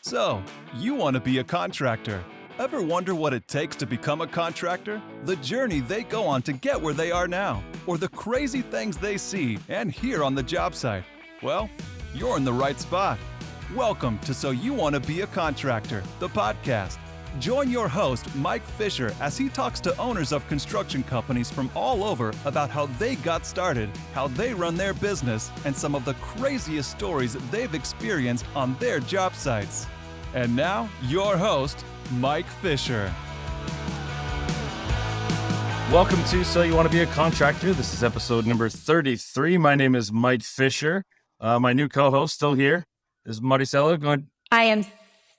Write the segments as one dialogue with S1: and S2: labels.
S1: So, you want to be a contractor. Ever wonder what it takes to become a contractor? The journey they go on to get where they are now, or the crazy things they see and hear on the job site? Well, you're in the right spot. Welcome to So You Want to Be a Contractor, the podcast. Join your host, Mike Fisher, as he talks to owners of construction companies from all over about how they got started, how they run their business, and some of the craziest stories they've experienced on their job sites. And now, your host, Mike Fisher.
S2: Welcome to So You Want to Be a Contractor. This is episode number 33. My name is Mike Fisher. My new co-host still here is Maricela.
S3: I am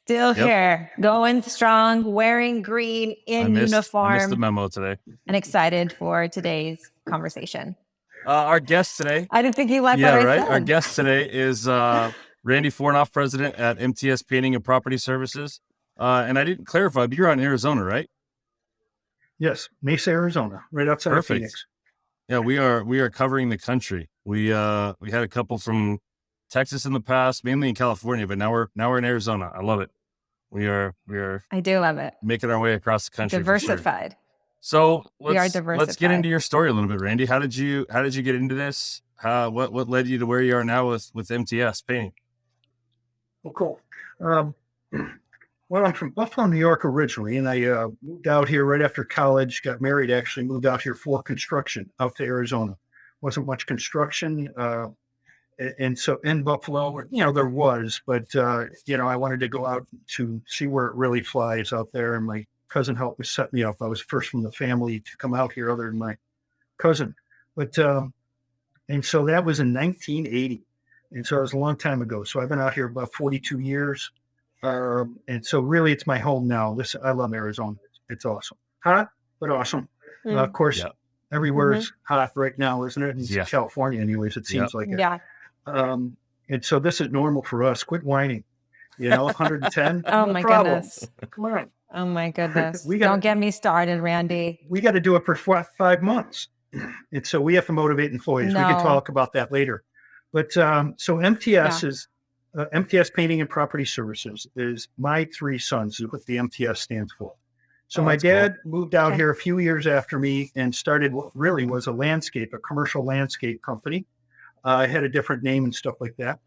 S3: still here, going strong, wearing green in uniform.
S2: I missed the memo today.
S3: And excited for today's conversation.
S2: Our guest today.
S3: I didn't think he liked what I said.
S2: Our guest today is Randy Fornoff, president at MTS Painting and Property Services. And I didn't clarify, but you're on Arizona, right?
S4: Yes, Mesa, Arizona, right outside of Phoenix.
S2: Yeah, we are covering the country. We had a couple from Texas in the past, mainly in California, but now we're in Arizona. I love it. We are.
S3: I do love it.
S2: Making our way across the country.
S3: Diversified.
S2: So
S3: we are diversified.
S2: Let's get into your story a little bit, Randy. How did you get into this? What led you to where you are now with MTS Painting?
S4: Well, cool. Well, I'm from Buffalo, New York originally, and I moved out here right after college, got married, actually moved out here for construction out to Arizona. Wasn't much construction. And so in Buffalo, there was, but, I wanted to go out to see where it really flies out there. And my cousin helped me set me up. I was first from the family to come out here other than my cousin. But, and so that was in 1980. And so it was a long time ago. So I've been out here about 42 years. And so really it's my home now. I love Arizona. It's awesome. Hot, but awesome. Of course, everywhere is hot right now, isn't it? In California anyways, it seems like it.
S3: Yeah.
S4: And so this is normal for us. Quit whining, 110.
S3: Oh my goodness.
S4: Come on.
S3: Oh my goodness. Don't get me started, Randy.
S4: We got to do it for 5 months. And so we have to motivate employees.
S3: No.
S4: We can talk about that later. But so MTS is MTS Painting and Property Services is my three sons is what the MTS stands for. So my dad moved out here a few years after me and started what really was a commercial landscape company. I had a different name and stuff like that.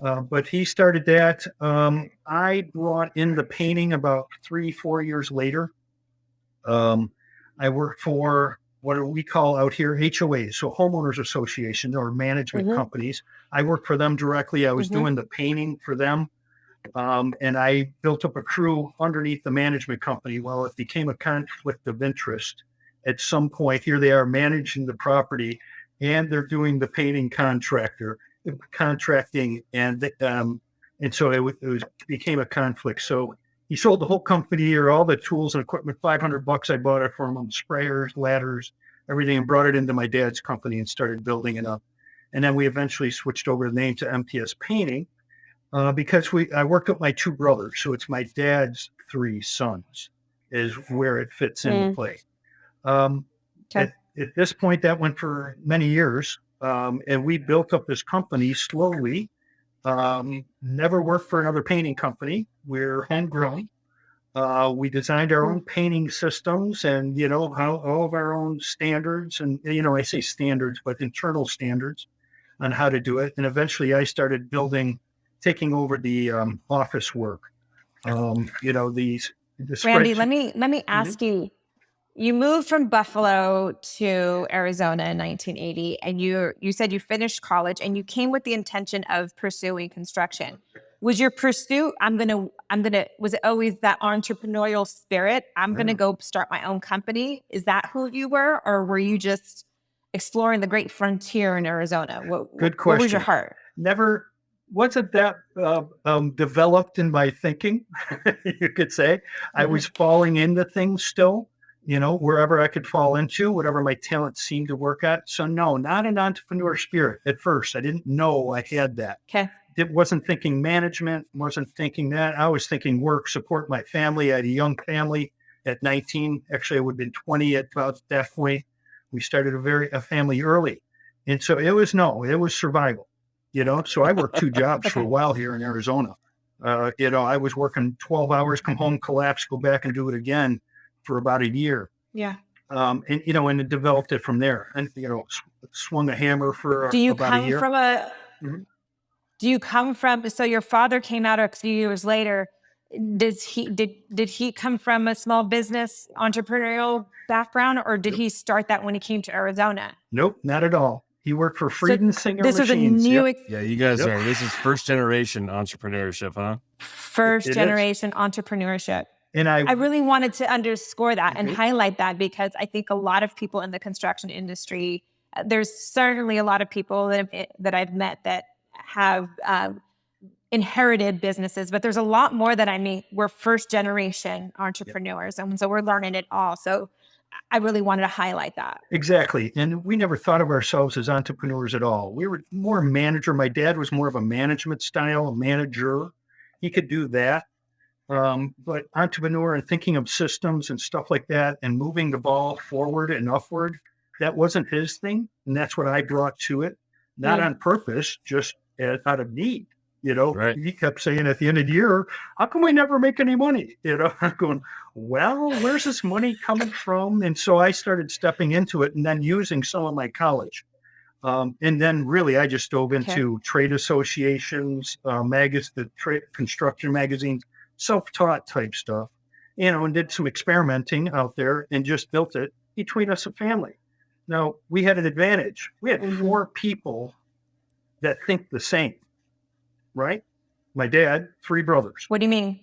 S4: But he started that. I brought in the painting about 3-4 years later. I worked for what we call out here HOAs, so homeowners association or management companies. I worked for them directly. I was doing the painting for them. And I built up a crew underneath the management company. Well, it became a conflict of interest at some point. Here they are managing the property, and they're doing the painting contracting, and so it became a conflict. So he sold the whole company or all the tools and equipment, $500 I bought it from him, sprayers, ladders, everything, and brought it into my dad's company and started building it up. And then we eventually switched over the name to MTS Painting because I worked with my two brothers. So it's my dad's three sons is where it fits into play. At this point, that went for many years, and we built up this company slowly. Never worked for another painting company. We're homegrown. We designed our own painting systems and, how all of our own standards and, I say standards, but internal standards on how to do it. And eventually I started taking over the office work. The
S3: Randy, let me ask you. You moved from Buffalo to Arizona in 1980, and you said you finished college and you came with the intention of pursuing construction. Was your pursuit, was it always that entrepreneurial spirit? I'm going to go start my own company. Is that who you were? Or were you just exploring the great frontier in Arizona?
S4: Good question.
S3: What was your heart?
S4: Never wasn't that developed in my thinking, you could say. I was falling into things still. Wherever I could fall into, whatever my talent seemed to work at. So no, not an entrepreneur spirit at first. I didn't know I had that.
S3: Okay.
S4: It wasn't thinking management, wasn't thinking that. I was thinking work, support my family. I had a young family at 19. Actually, I would have been 20 at about that point. We started a family early. And so it was survival, So I worked two jobs for a while here in Arizona. I was working 12 hours, come home, collapse, go back and do it again for about a year.
S3: Yeah.
S4: And it developed it from there, and, swung a hammer for
S3: Do you
S4: about a
S3: come
S4: year.
S3: from
S4: Mhm.
S3: do you come from, so your father came out a few years later. Did he come from a small business entrepreneurial background, or did
S4: Nope.
S3: he start that when he came to Arizona?
S4: Nope, not at all. He worked for
S3: So
S4: Frieden Singer
S3: this is a
S4: Machines.
S3: new
S4: Yep.
S2: Yeah, you guys
S4: Yep.
S2: this is first generation entrepreneurship, huh?
S3: first
S4: It is.
S3: generation entrepreneurship.
S4: And
S3: I really wanted to underscore that and
S4: Mhm.
S3: highlight that, because I think a lot of people in the construction industry, there's certainly a lot of people that I've met that have inherited businesses, but there's a lot more that I mean, we're first generation entrepreneurs. And so we're learning it all. So I really wanted to highlight that.
S4: Exactly. And we never thought of ourselves as entrepreneurs at all. We were more a manager. My dad was more of a management style, a manager. He could do that. But entrepreneur and thinking of systems and stuff like that and moving the ball forward and upward, that wasn't his thing. And that's what I brought to it, not on purpose, just out of need.
S2: Right.
S4: He kept saying at the end of the year, how come we never make any money? I'm going, well, where's this money coming from? And so I started stepping into it and then using some of my college. And then really, I just dove into trade associations, construction magazines, self-taught type stuff, and did some experimenting out there and just built it between us a family. Now, we had an advantage. We had 4 people that think the same, right? My dad, 3 brothers.
S3: What do you mean?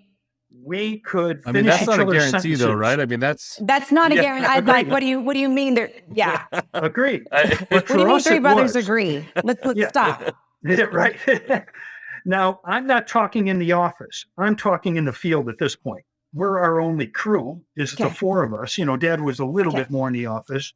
S4: We could
S2: I mean,
S4: finish
S2: that's
S4: each
S2: not a
S4: other's
S2: guarantee, though,
S4: sentences.
S2: right? I mean, that's
S3: That's not a
S4: Yeah,
S3: guarantee. I'd
S4: agreed.
S3: like, what do you mean there? Yeah.
S4: Agreed.
S2: I-
S4: But
S3: What do you
S4: for
S3: mean
S4: us,
S3: 3
S4: it
S3: brothers
S4: was.
S3: agree? Let's
S4: Yeah.
S3: stop.
S4: Yeah, right. Now, I'm not talking in the office. I'm talking in the field at this point. We're our only crew, is the 4 of us. Dad was a little bit more in the office,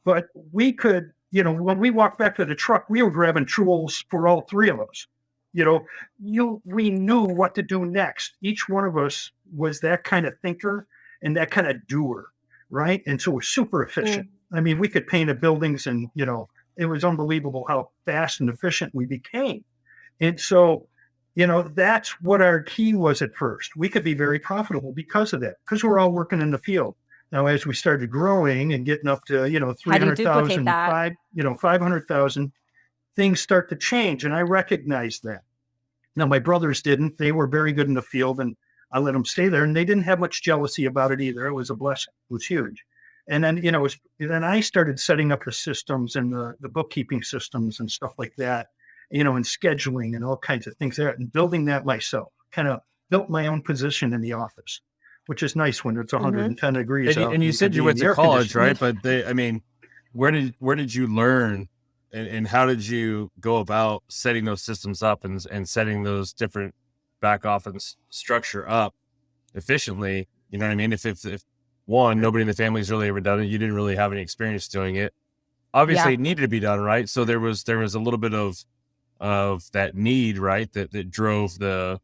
S4: but we could, when we walked back to the truck, we were grabbing tools for all 3 of us. We knew what to do next. Each one of us was that kind of thinker and that kind of doer, right? And so we're super efficient. I mean, we could paint buildings and, it was unbelievable how fast and efficient we became. And so, that's what our key was at first. We could be very profitable because of that, because we're all working in the field. Now, as we started growing and getting up to, 300,000, 500,000, things start to change. And I recognized that. Now, my brothers didn't. They were very good in the field, and I let them stay there. And they didn't have much jealousy about it either. It was a blessing. It was huge. And then, then I started setting up the systems and the bookkeeping systems and stuff like that, and scheduling and all kinds of things there, and building that myself. Kind of built my own position in the office, which is nice when it's 110 degrees out.
S2: And you said you went to college, right? But where did you learn, and how did you go about setting those systems up and setting those different back office structure up efficiently? You know what I mean? If one, nobody in the family's really ever done it, you didn't really have any experience doing it. Obviously, it needed to be done, right? So there was a little bit of that need, right? That drove the,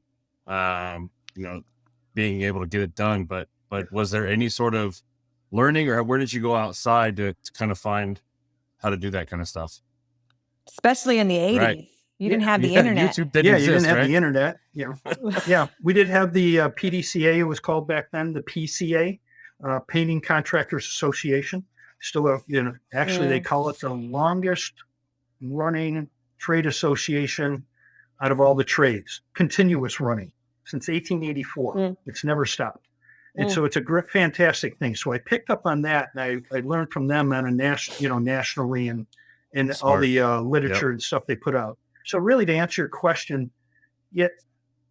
S2: being able to get it done. But was there any sort of learning, or where did you go outside to kind of find how to do that kind of stuff?
S3: Especially in the 80s.
S2: Right.
S3: You didn't have the internet.
S2: YouTube didn't exist,
S4: you didn't have
S2: right?
S4: the internet. Yeah, we did have the PDCA, it was called back then, the PCA, Painting Contractors Association. Still, actually they call it the longest running trade association out of all the trades, continuous running since 1884. It's never stopped. And so it's a great, fantastic thing. So I picked up on that, and I learned from them on a nationally and all the literature and stuff they put out. So really, to answer your question, it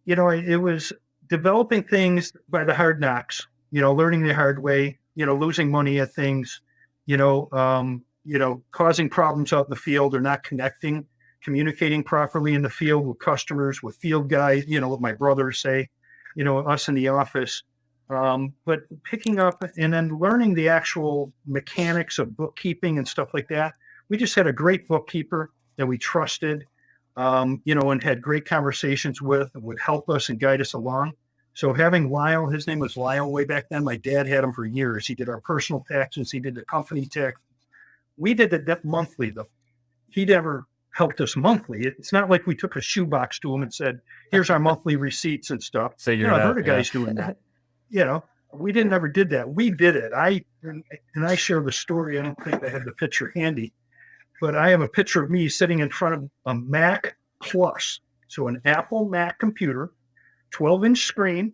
S4: was developing things by the hard knocks, learning the hard way, losing money at things, causing problems out in the field or not communicating properly in the field with customers, with field guys, what my brothers say, us in the office. But picking up and then learning the actual mechanics of bookkeeping and stuff like that. We just had a great bookkeeper that we trusted, and had great conversations with, and would help us and guide us along. So having Lyle, his name was Lyle way back then. My dad had him for years. He did our personal taxes. He did the company tax. We did the monthly though. He never helped us monthly. It's not like we took a shoebox to them and said, here's our monthly receipts and stuff.
S2: Figure it
S4: I've
S2: out,
S4: heard of guys doing that. We never did that. We did it. I share the story. I don't think I have the picture handy, but I have a picture of me sitting in front of a Mac Plus. So an Apple Mac computer, 12-inch screen.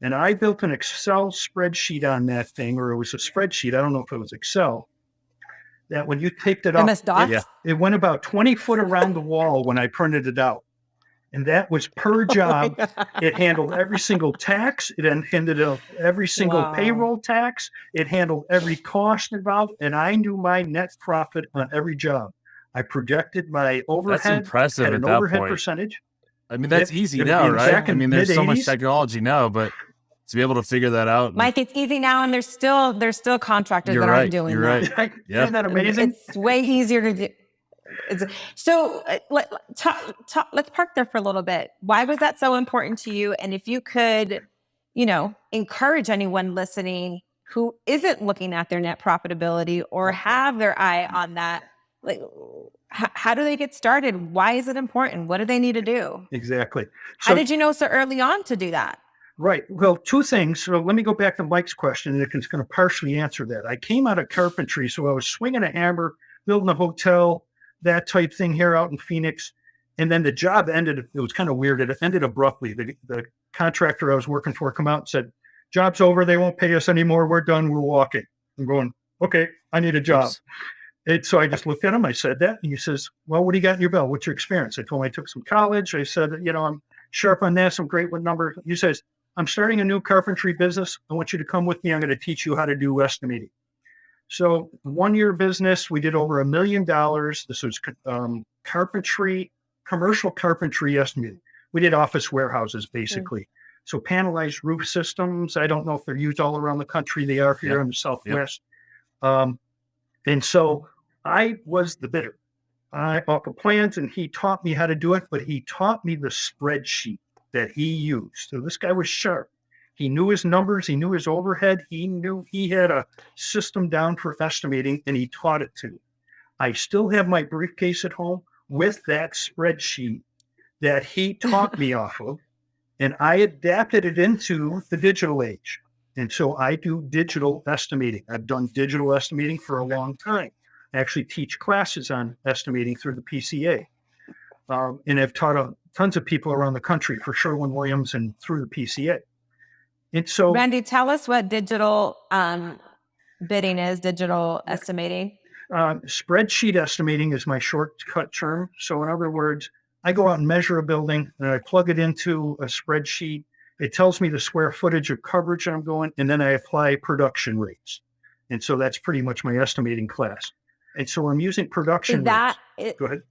S4: And I built an Excel spreadsheet on that thing, or it was a spreadsheet. I don't know if it was Excel. That when you taped it up,
S3: MS-DOS?
S4: it went about 20 foot around the wall when I printed it out. And that was per job. It handled every single tax. It handled every single payroll tax. It handled every cost involved. And I knew my net profit on every job. I projected my overhead.
S2: That's impressive
S4: at
S2: at
S4: an
S2: that
S4: overhead
S2: point.
S4: percentage.
S2: I mean, that's easy
S4: it
S2: now,
S4: would be
S2: right?
S4: back
S2: I
S4: in
S2: mean, there's so much
S4: mid-80s.
S2: technology now, but to be able to figure that out.
S3: Mike, it's easy now, and there's still contractors
S2: You're
S3: that
S2: right.
S3: aren't doing
S2: You're
S3: that.
S2: right. Yeah.
S4: Isn't that amazing?
S3: It's way easier to do. So let's park there for a little bit. Why was that so important to you? And if you could, encourage anyone listening who isn't looking at their net profitability or have their eye on that, like, how do they get started? Why is it important? What do they need to do?
S4: Exactly.
S3: How did you know so early on to do that?
S4: Right. Well, two things. So let me go back to Mike's question, and it's going to partially answer that. I came out of carpentry, so I was swinging a hammer, building a hotel, that type thing here out in Phoenix. And then the job ended. It was kind of weird. It ended abruptly. The contractor I was working for come out and said, job's over. They won't pay us anymore. We're done. We're walking. I'm going, okay, I need a job.
S2: Oops.
S4: And so I just looked at him. I said that. And he says, well, what do you got in your belt? What's your experience? I told him I took some college. I said, I'm sharp on this. I'm great with numbers. He says, I'm starting a new carpentry business. I want you to come with me. I'm going to teach you how to do estimating. So 1 year business, we did over $1 million. This was carpentry, commercial carpentry estimating. We did office warehouses, basically. So panelized roof systems. I don't know if they're used all around the country. They are here in the Southwest. And so I was the bidder. I bought the plans, and he taught me how to do it, but he taught me the spreadsheet that he used. So this guy was sharp. He knew his numbers. He knew his overhead. He knew he had a system down for estimating, and he taught it to me. I still have my briefcase at home with that spreadsheet that he taught me off of, and I adapted it into the digital age. And so I do digital estimating. I've done digital estimating for a long time. I actually teach classes on estimating through the PCA. And I've taught tons of people around the country for Sherwin-Williams and through the PCA. And so,
S3: Randy, tell us what digital bidding is, digital estimating.
S4: Spreadsheet estimating is my shortcut term. So in other words, I go out and measure a building, and I plug it into a spreadsheet. It tells me the square footage of coverage I'm going, and then I apply production rates. And so that's pretty much my estimating class. And so I'm using production rates. Go ahead.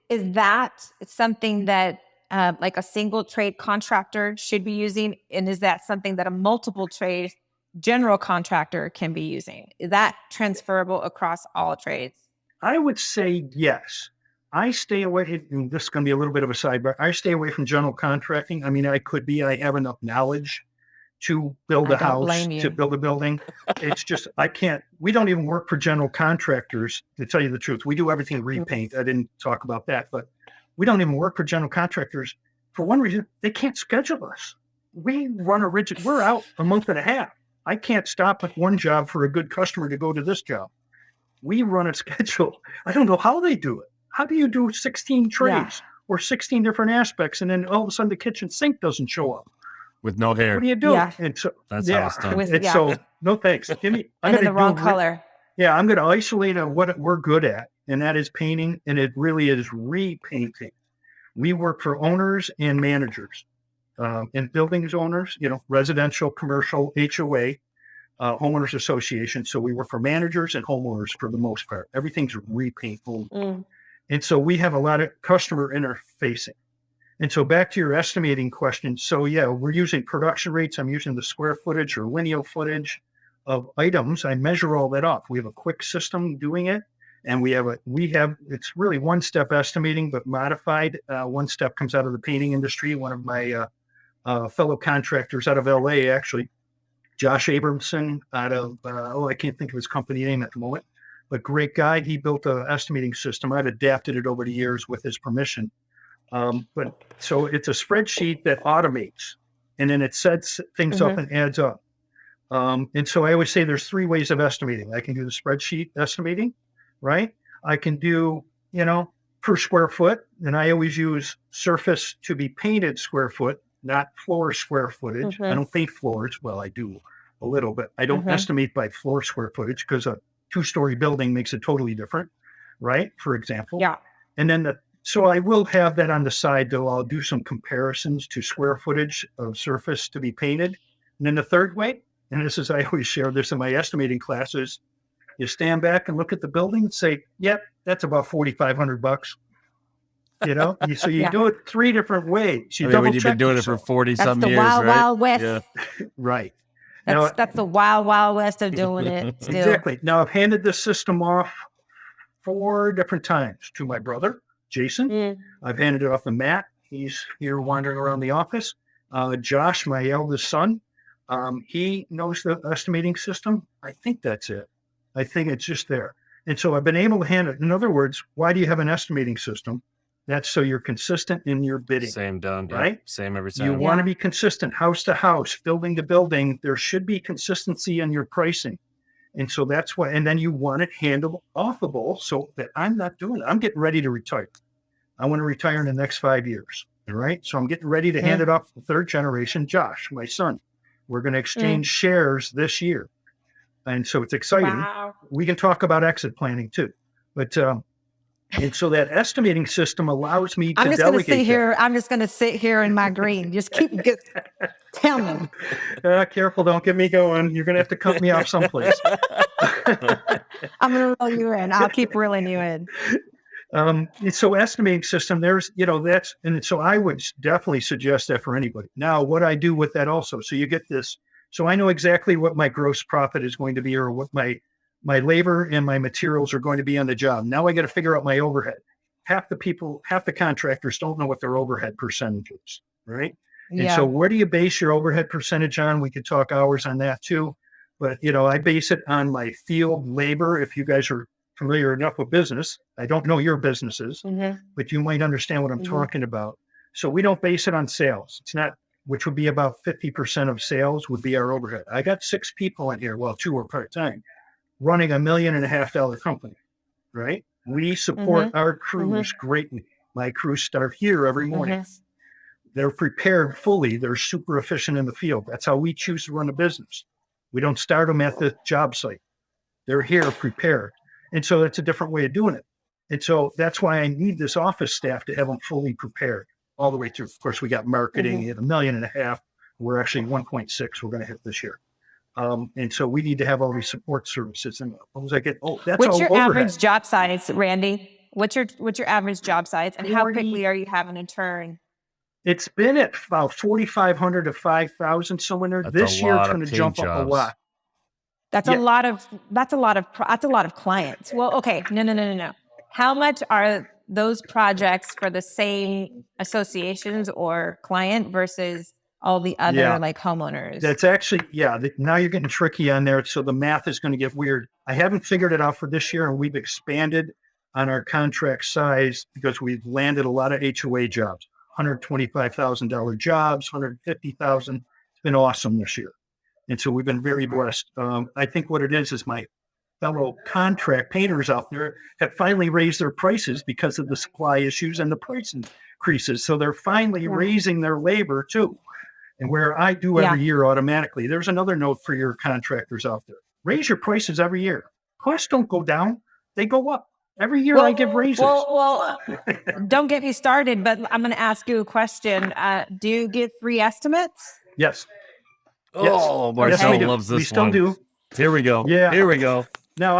S3: Is that something that like a single trade contractor should be using? And is that something that a multiple trade general contractor can be using? Is that transferable across all trades?
S4: I would say yes. I stay away, and this is going to be a little bit of a sidebar. I stay away from general contracting. I mean, I have enough knowledge to build a house, to build a building. It's just, we don't even work for general contractors, to tell you the truth. We do everything repaint. I didn't talk about that, but we don't even work for general contractors. For one reason, they can't schedule us. We run we're out a month and a half. I can't stop at one job for a good customer to go to this job. We run a schedule. I don't know how they do it. How do you do 16 trades or 16 different aspects, and then all of a sudden the kitchen sink doesn't show up?
S2: With no hair.
S4: What do you do?
S3: Yeah.
S4: And so,
S2: that's how it's done.
S4: So, no thanks. I'm
S3: in the wrong color.
S4: I'm going to isolate what we're good at, and that is painting, and it really is repainting. We work for owners and managers, and buildings owners, residential, commercial, HOA, homeowners association. So we work for managers and homeowners for the most part. Everything's repaint. And so we have a lot of customer interfacing. And so back to your estimating question. So we're using production rates. I'm using the square footage or lineal footage of items. I measure all that off. We have a quick system doing it. And it's really one-step estimating, but modified. One step comes out of the painting industry. One of my fellow contractors out of LA, actually, Josh Abramson out of, I can't think of his company name at the moment. but great guy. He built an estimating system. I've adapted it over the years with his permission. But so it's a spreadsheet that automates, and then it sets things up and adds up. And so I always say there's 3 ways of estimating. I can do the spreadsheet estimating, right? I can do, per square foot, and I always use surface to be painted square foot, not floor square footage. I don't paint floors. Well, I do a little, but I don't estimate by floor square footage because a 2-story building makes it totally different, right? For example.
S3: Yeah.
S4: And then so I will have that on the side, though. I'll do some comparisons to square footage of surface to be painted. And then the third way, and this is, I always share this in my estimating classes, you stand back and look at the building and say, yep, that's about $4,500. So you do it 3 different ways.
S2: When you've been doing it for 40 some years,
S3: wild,
S2: right?
S3: Wild West.
S2: Yeah.
S4: Right.
S3: That's the wild, wild west of doing it. Still.
S4: Exactly. Now I've handed this system off 4 different times to my brother, Jason. I've handed it off to Matt. He's here wandering around the office. Josh, my eldest son, he knows the estimating system. I think that's it. I think it's just there. And so I've been able to hand it. In other words, why do you have an estimating system? That's so you're consistent in your bidding.
S2: Same done,
S4: right?
S2: Yeah. Same every time.
S4: You want to be consistent, house to house, building to building. There should be consistency in your pricing. And so that's why, and then you want it handled offable so that I'm not doing it. I'm getting ready to retire. I want to retire in the next 5 years. All right. So I'm getting ready to hand it off to the 3rd generation, Josh, my son. We're going to exchange shares this year. And so it's exciting.
S3: Wow.
S4: We can talk about exit planning too. But, and so that estimating system allows me to delegate.
S3: I'm just going to sit here in my green. Just tell me.
S4: Careful. Don't get me going. You're going to have to cut me off someplace.
S3: I'm going to roll you in. I'll keep reeling you in.
S4: So estimating system, and so I would definitely suggest that for anybody. Now, what I do with that also, so you get this, so I know exactly what my gross profit is going to be or what my labor and my materials are going to be on the job. Now I got to figure out my overhead. Half the contractors don't know what their overhead percentage is, right? And so where do you base your overhead percentage on? We could talk hours on that too. But, I base it on my field labor. If you guys are familiar enough with business, I don't know your businesses, but you might understand what I'm talking about. So we don't base it on sales. It's not, which would be about 50% of sales would be our overhead. I got 6 people in here. Well, 2 are part-time, running $1.5 million company, right? We support our crews greatly. My crews start here every morning. They're prepared fully. They're super efficient in the field. That's how we choose to run a business. We don't start them at the job site. They're here prepared. And so that's a different way of doing it. And so that's why I need this office staff to have them fully prepared all the way through. Of course, we got marketing at $1.5 million. We're actually 1.6 we're going to hit this year. And so we need to have all these support services. And as I get, that's
S3: what's
S4: all
S3: your
S4: overhead.
S3: average job size, Randy? What's your average job size, and how quickly are you having to turn?
S4: It's been at about 4,500 to 5,000 somewhere there. This year it's going to jump up a lot.
S3: That's a lot of clients. Well, okay, no. How much are those projects for the same associations or client versus all the other like homeowners?
S4: That's actually, now you're getting tricky on there. So the math is going to get weird. I haven't figured it out for this year, and we've expanded on our contract size because we've landed a lot of HOA jobs, $125,000 jobs, $150,000. It's been awesome this year. And so we've been very blessed. I think what it is my fellow contract painters out there have finally raised their prices because of the supply issues and the price increases. So they're finally raising their labor too. And where I do every year automatically, there's another note for your contractors out there. Raise your prices every year. Costs don't go down. They go up. Every year I give raises.
S3: Well, don't get me started, but I'm going to ask you a question. Do you get free estimates?
S4: Yes.
S2: Oh, Marcel loves this one.
S4: We still do.
S2: Here we go.
S4: Yeah.
S2: Here we go.
S4: Now,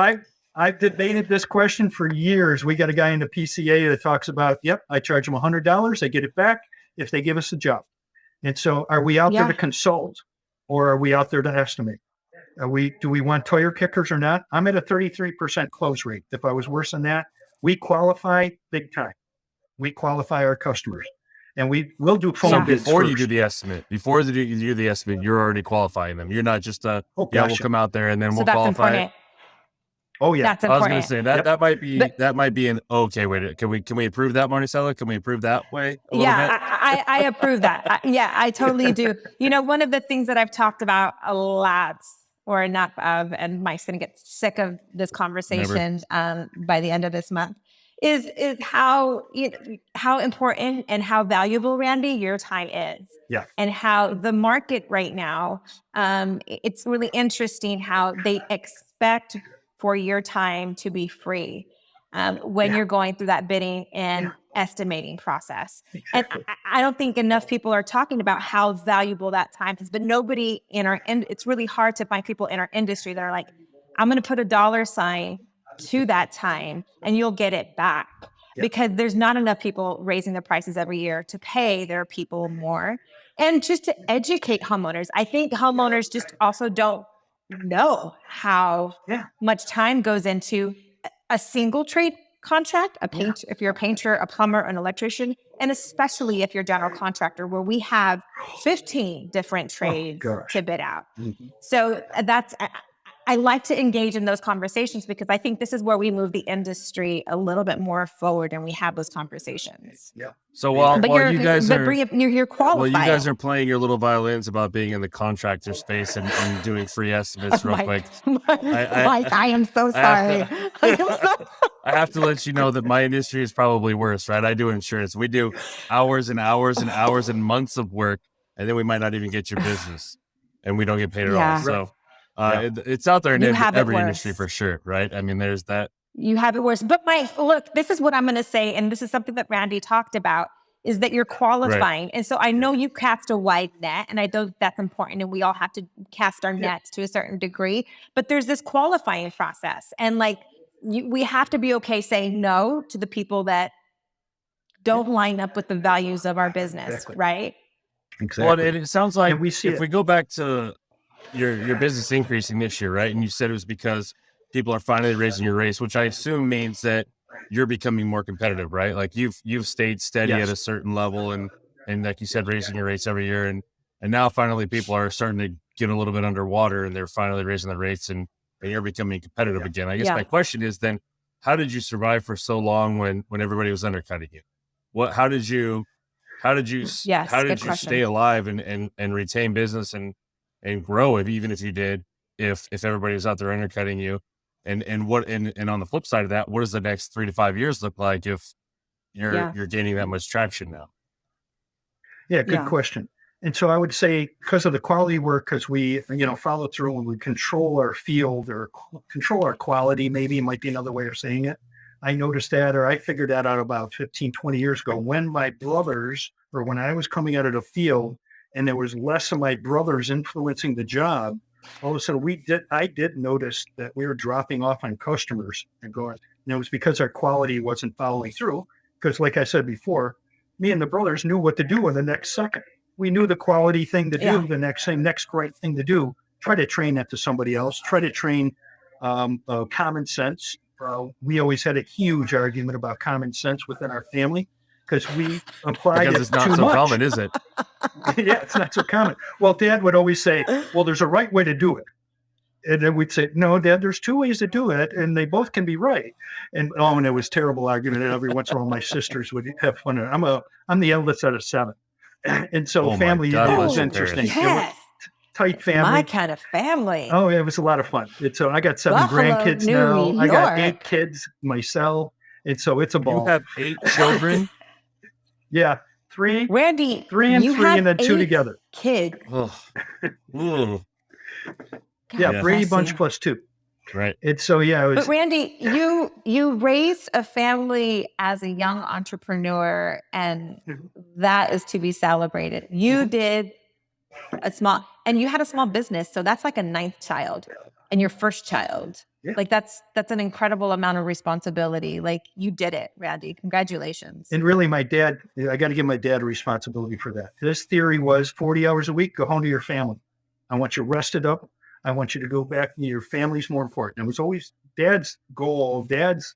S4: I've debated this question for years. We got a guy in the PCA that talks about, I charge them $100. They get it back if they give us a job. And so are we out there to consult, or are we out there to estimate? Do we want tire kickers or not? I'm at a 33% close rate. If I was worse than that, we qualify big time. We qualify our customers. And we'll do phone bids
S2: before
S4: first.
S2: you do the estimate, you're already qualifying them. You're not just we'll come out there and then we'll
S3: that's
S2: qualify
S3: important.
S4: Oh yeah.
S3: That's
S2: I was
S3: important.
S2: going to say that that might be an okay way to. Can we approve that, Maricela? Can we approve that way a little bit?
S3: I approve that. I totally do. One of the things that I've talked about a lot or enough of, and Mike's going to get sick of this conversation by the end of this month, is how how important and how valuable, Randy, your time is.
S4: Yeah.
S3: And how the market right now, it's really interesting how they expect for your time to be free when you're going through that bidding and estimating process.
S4: Exactly.
S3: And I don't think enough people are talking about how valuable that time is, but nobody in it's really hard to find people in our industry that are like, I'm going to put a dollar sign to that time and you'll get it back. Because there's not enough people raising their prices every year to pay their people more. And just to educate homeowners. I think homeowners just also don't know how much time goes into a single trade contract, if you're a painter, a plumber, an electrician, and especially if you're a general contractor, where we have 15 different trades to bid out. So I like to engage in those conversations because I think this is where we move the industry a little bit more forward and we have those conversations.
S4: Yeah.
S2: So while you guys are
S3: you're qualified.
S2: Well, you guys are playing your little violins about being in the contractor space and doing free estimates real quick.
S3: Mike, I am so sorry.
S2: I have to let you know that my industry is probably worse, right? I do insurance. We do hours and hours and hours and months of work, and then we might not even get your business, and we don't get paid at all. So it's out there in every industry for sure, right? I mean, there's that.
S3: You have it worse. But Mike, look, this is what I'm going to say, and this is something that Randy talked about, is that you're qualifying. Right. And so I know you cast a wide net, and I know that's important, and we all have to cast our nets to a certain degree, but there's this qualifying process. And we have to be okay saying no to the people that don't line up with the values of our business, right?
S2: Exactly. Well, it sounds like if we go back to your business increasing this year, right? And you said it was because people are finally raising your rates, which I assume means that you're becoming more competitive, right? Like you've stayed steady at a certain level and like you said, raising your rates every year. And now finally people are starting to get a little bit underwater and they're finally raising the rates and you're becoming competitive again. I guess my question is then, how did you survive for so long when everybody was undercutting you? How did you stay alive and retain business and grow even if you did, if everybody was out there undercutting you? And on the flip side of that, what does the next 3 to 5 years look like if you're gaining that much traction now?
S4: Yeah, good question. And so I would say because of the quality work, because we, follow through and we control our field or control our quality, maybe might be another way of saying it. I noticed that, or I figured that out about 15, 20 years ago when my brothers, or when I was coming out of the field and there was less of my brothers influencing the job, all of a sudden I did notice that we were dropping off on customers and going, and it was because our quality wasn't following through. Because like I said before, me and the brothers knew what to do in the next second. We knew the quality thing to do, the next great thing to do. Try to train that to somebody else. Try to train common sense. We always had a huge argument about common sense within our family because we applied
S2: because it's not so common, is it?
S4: Yeah, it's not so common. Well, Dad would always say, well, there's a right way to do it. And then we'd say, no, Dad, there's 2 ways to do it, and they both can be right. And it was terrible argument. And every once in a while, my sisters would have fun. I'm the eldest out of 7. And so family was interesting.
S3: Yes.
S4: Tight family.
S3: My kind of family.
S4: Oh, yeah, it was a lot of fun. So I got 7 grandkids now. I got 8 kids myself. And so it's a ball.
S2: You have 8 children?
S4: Yeah. 3.
S3: Randy,
S4: 3 and 3 and then 2 together.
S3: Kids.
S4: Yeah, Brady Bunch plus 2.
S2: Right.
S4: And so, it was.
S3: But Randy, you raised a family as a young entrepreneur, and that is to be celebrated. You did and you had a small business, so that's like a 9th child and your first child. Yeah. Like that's an incredible amount of responsibility. Like you did it, Randy. Congratulations.
S4: And really my dad, I got to give my dad responsibility for that. His theory was 40 hours a week, go home to your family. I want you rested up. I want you to go back to your family's more important. It was always Dad's goal. Dad's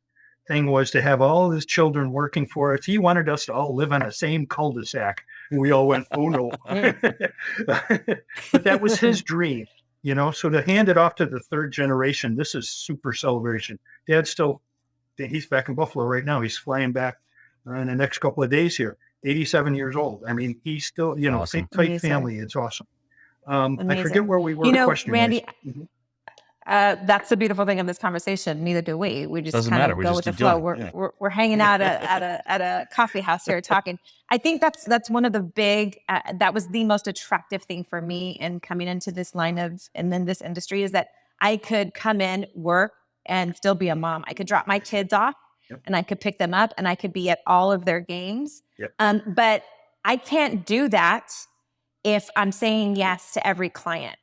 S4: thing was to have all of his children working for us. He wanted us to all live on the same cul-de-sac. And we all went, oh no. But that was his dream. So to hand it off to the third generation, this is super celebration. He's back in Buffalo right now. He's flying back in the next couple of days here. 87 years old. I mean, he's still,
S2: Awesome.
S4: tight family. It's awesome. I forget where we were.
S3: Randy, that's the beautiful thing of this conversation. Neither do we. We just
S2: Doesn't
S3: kind
S2: matter.
S3: of
S2: We
S3: go
S2: just
S3: with the
S2: keep
S3: flow.
S2: doing it.
S3: We're hanging out at a coffee house here talking. I think that's one of the big, that was the most attractive thing for me in coming into this line of, and then this industry, is that I could come in, work, and still be a mom. I could drop my kids off and I could pick them up and I could be at all of their games. But I can't do that if I'm saying yes to every client.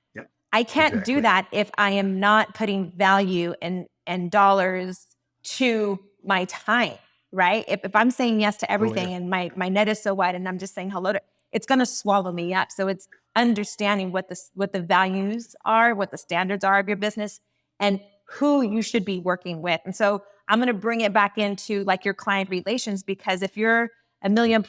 S3: I can't do that if I am not putting value and dollars to my time, right? If I'm saying yes to everything and my net is so wide and I'm just saying hello to, it's going to swallow me up. So it's understanding what the values are, what the standards are of your business, and who you should be working with. And so I'm going to bring it back into like your client relations, because if you're $1.6 million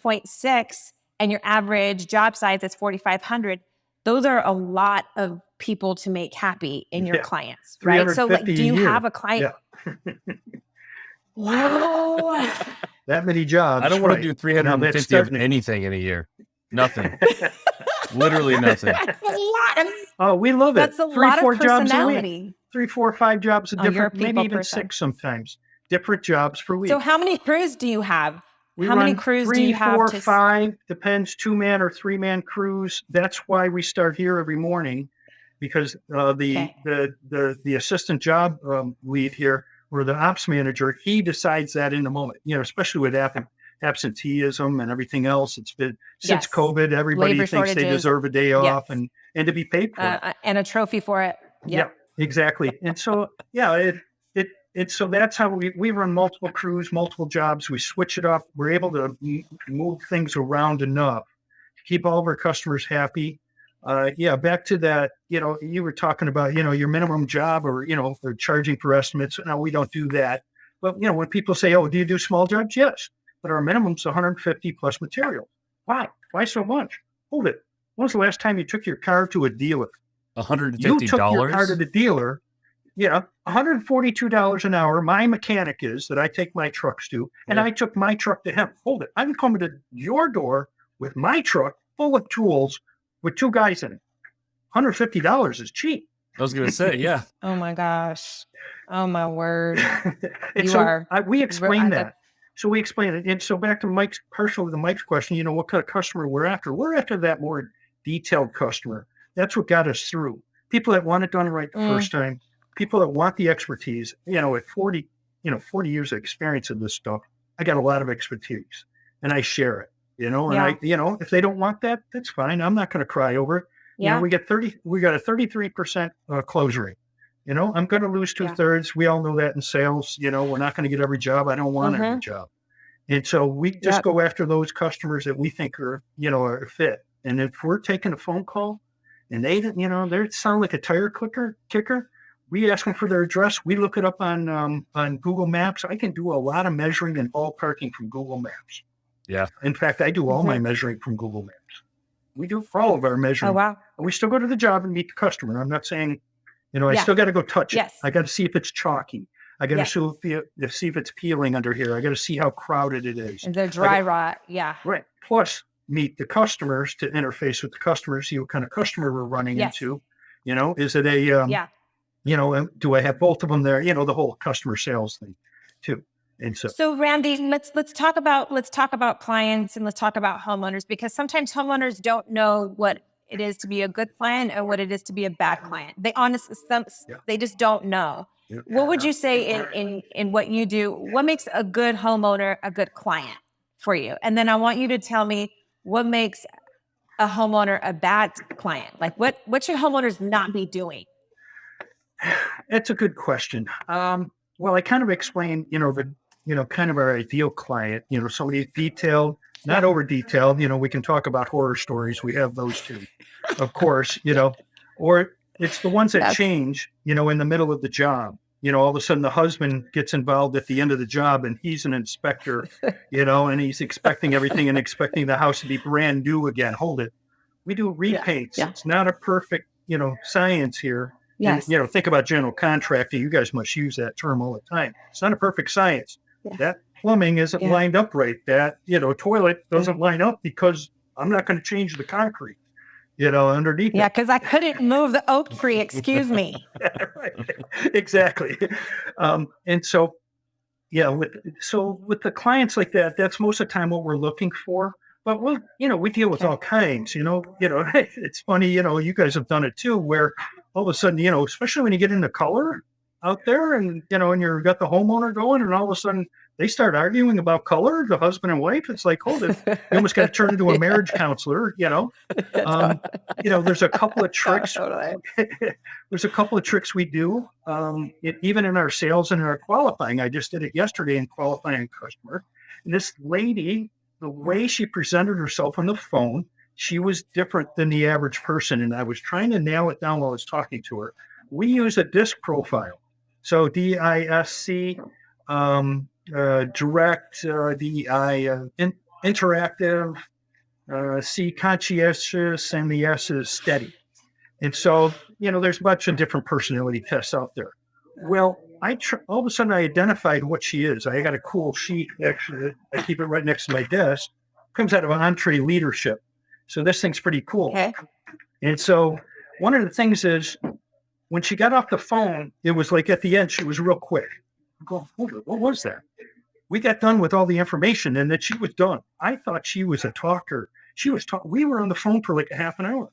S3: and your average job size is 4,500, those are a lot of people to make happy in your clients, right? So like, do you have a client? Whoa.
S4: That many jobs.
S2: I don't want to do 350 of anything in a year. Nothing. Literally nothing.
S3: That's a lot.
S4: Oh, we love it.
S3: That's a lot of personality.
S4: 3, 4, 5 jobs, different, maybe even
S3: person.
S4: 6 sometimes. Different jobs per week.
S3: So how many crews do you have? How many crews do you have?
S4: 3, 4, 5, depends, 2-man or 3-man crews. That's why we start here every morning, because the assistant job lead here, or the ops manager, he decides that in the moment, especially with absenteeism and everything else. It's been since COVID, everybody thinks they deserve a day off and to be paid for it.
S3: And a trophy for it.
S4: Yeah, exactly. And so, so that's how we run multiple crews, multiple jobs. We switch it off. We're able to move things around enough to keep all of our customers happy. Back to that, you were talking about, your minimum job, or, they're charging for estimates. No, we don't do that. But, when people say, oh, do you do small jobs? Yes. But our minimum's 150 plus materials. Why? Why so much? Hold it. When was the last time you took your car to a dealer?
S2: $150?
S4: You took your car to the dealer. Yeah, $142 an hour. My mechanic is that I take my trucks to, and I took my truck to him. Hold it. I'm coming to your door with my truck full of tools with 2 guys in it. $150 is cheap.
S2: I was going to say, yeah.
S3: Oh my gosh. Oh my word.
S4: We explain that. So we explain it. And so back to Mike's question, what kind of customer we're after. We're after that more detailed customer. That's what got us through. People that want it done right the first time. People that want the expertise. At 40 years of experience in this stuff, I got a lot of expertise, and I share it. And if they don't want that, that's fine. I'm not going to cry over it. We got a 33% close rate. I'm going to lose 2/3. We all know that in sales. We're not going to get every job. I don't want every job. And so we just go after those customers that we think are fit. And if we're taking a phone call and they sound like a tire kicker, we ask them for their address. We look it up on Google Maps. I can do a lot of measuring and ballparking from Google Maps.
S2: Yeah.
S4: In fact, I do all my measuring from Google Maps. We do all of our measuring.
S3: Oh, wow.
S4: We still go to the job and meet the customer. I'm not saying, I still got to go touch it. I got to see if it's chalky. I got to see if it's peeling under here. I got to see how crowded it is.
S3: And the dry rot. Yeah.
S4: Right. Plus, meet the customers to interface with the customers, see what kind of customer we're running into. Is it a, do I have both of them there? The whole customer sales thing too. And
S3: so Randy, let's talk about clients, and let's talk about homeowners, because sometimes homeowners don't know what it is to be a good client and what it is to be a bad client. They just don't know. Yeah. What would you say in what you do? What makes a good homeowner a good client for you? And then I want you to tell me what makes a homeowner a bad client. Like what should homeowners not be doing?
S4: That's a good question. Well, I kind of explained, kind of our ideal client, somebody detailed, not over detailed. We can talk about horror stories. We have those too, of course, or it's the ones that change, in the middle of the job. All of a sudden the husband gets involved at the end of the job and he's an inspector, and he's expecting everything and expecting the house to be brand new again. Hold it. We do repaints. Yeah. It's not a perfect, science here.
S3: Yes.
S4: And, think about general contracting. You guys must use that term all the time. It's not a perfect science.
S3: Yeah.
S4: That plumbing isn't lined up right. That, toilet doesn't line up because I'm not going to change the concrete, underneath.
S3: Yeah, because I couldn't move the oak tree. Excuse me.
S4: Right. Exactly. And so, with the clients like that, that's most of the time what we're looking for. But we deal with all kinds, it's funny, you guys have done it too, where all of a sudden, especially when you get into color out there and, and you've got the homeowner going and all of a sudden they start arguing about color, the husband and wife. It's like, hold it. You almost got to turn into a marriage counselor, there's a couple of tricks. There's a couple of tricks we do. Even in our sales and in our qualifying, I just did it yesterday in qualifying a customer. And this lady, the way she presented herself on the phone, she was different than the average person. And I was trying to nail it down while I was talking to her. We use a DISC profile. So DISC, direct, interactive, C, conscientious, and the S is steady. And so, there's a bunch of different personality tests out there. Well, all of a sudden I identified what she is. I got a cool sheet, actually. I keep it right next to my desk. Comes out of Entree Leadership. So this thing's pretty cool.
S3: Okay.
S4: And so one of the things is when she got off the phone, it was like at the end, she was real quick. I'm going, what was that? We got done with all the information and that she was done. I thought she was a talker. We were on the phone for like a half an hour.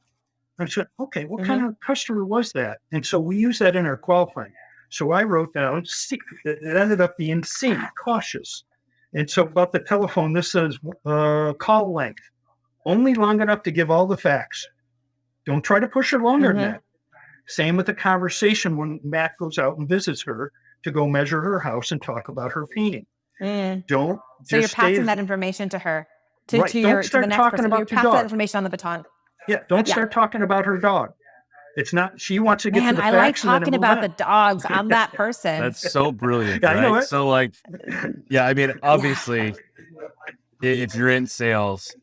S4: I said, okay, what kind of customer was that? And so we use that in our qualifying. So I wrote down C. It ended up being C, cautious. And so about the telephone, this says call length, only long enough to give all the facts. Don't try to push it longer than that. Same with the conversation when Matt goes out and visits her to go measure her house and talk about her painting. Don't.
S3: So you're passing that information to her, to the next person. You're passing that information on the baton.
S4: Yeah. Don't start talking about her dog. It's not. She wants to get to the facts.
S3: I like talking about the dogs. I'm that person.
S2: That's so brilliant.
S4: I know it.
S2: So obviously, if you're in sales,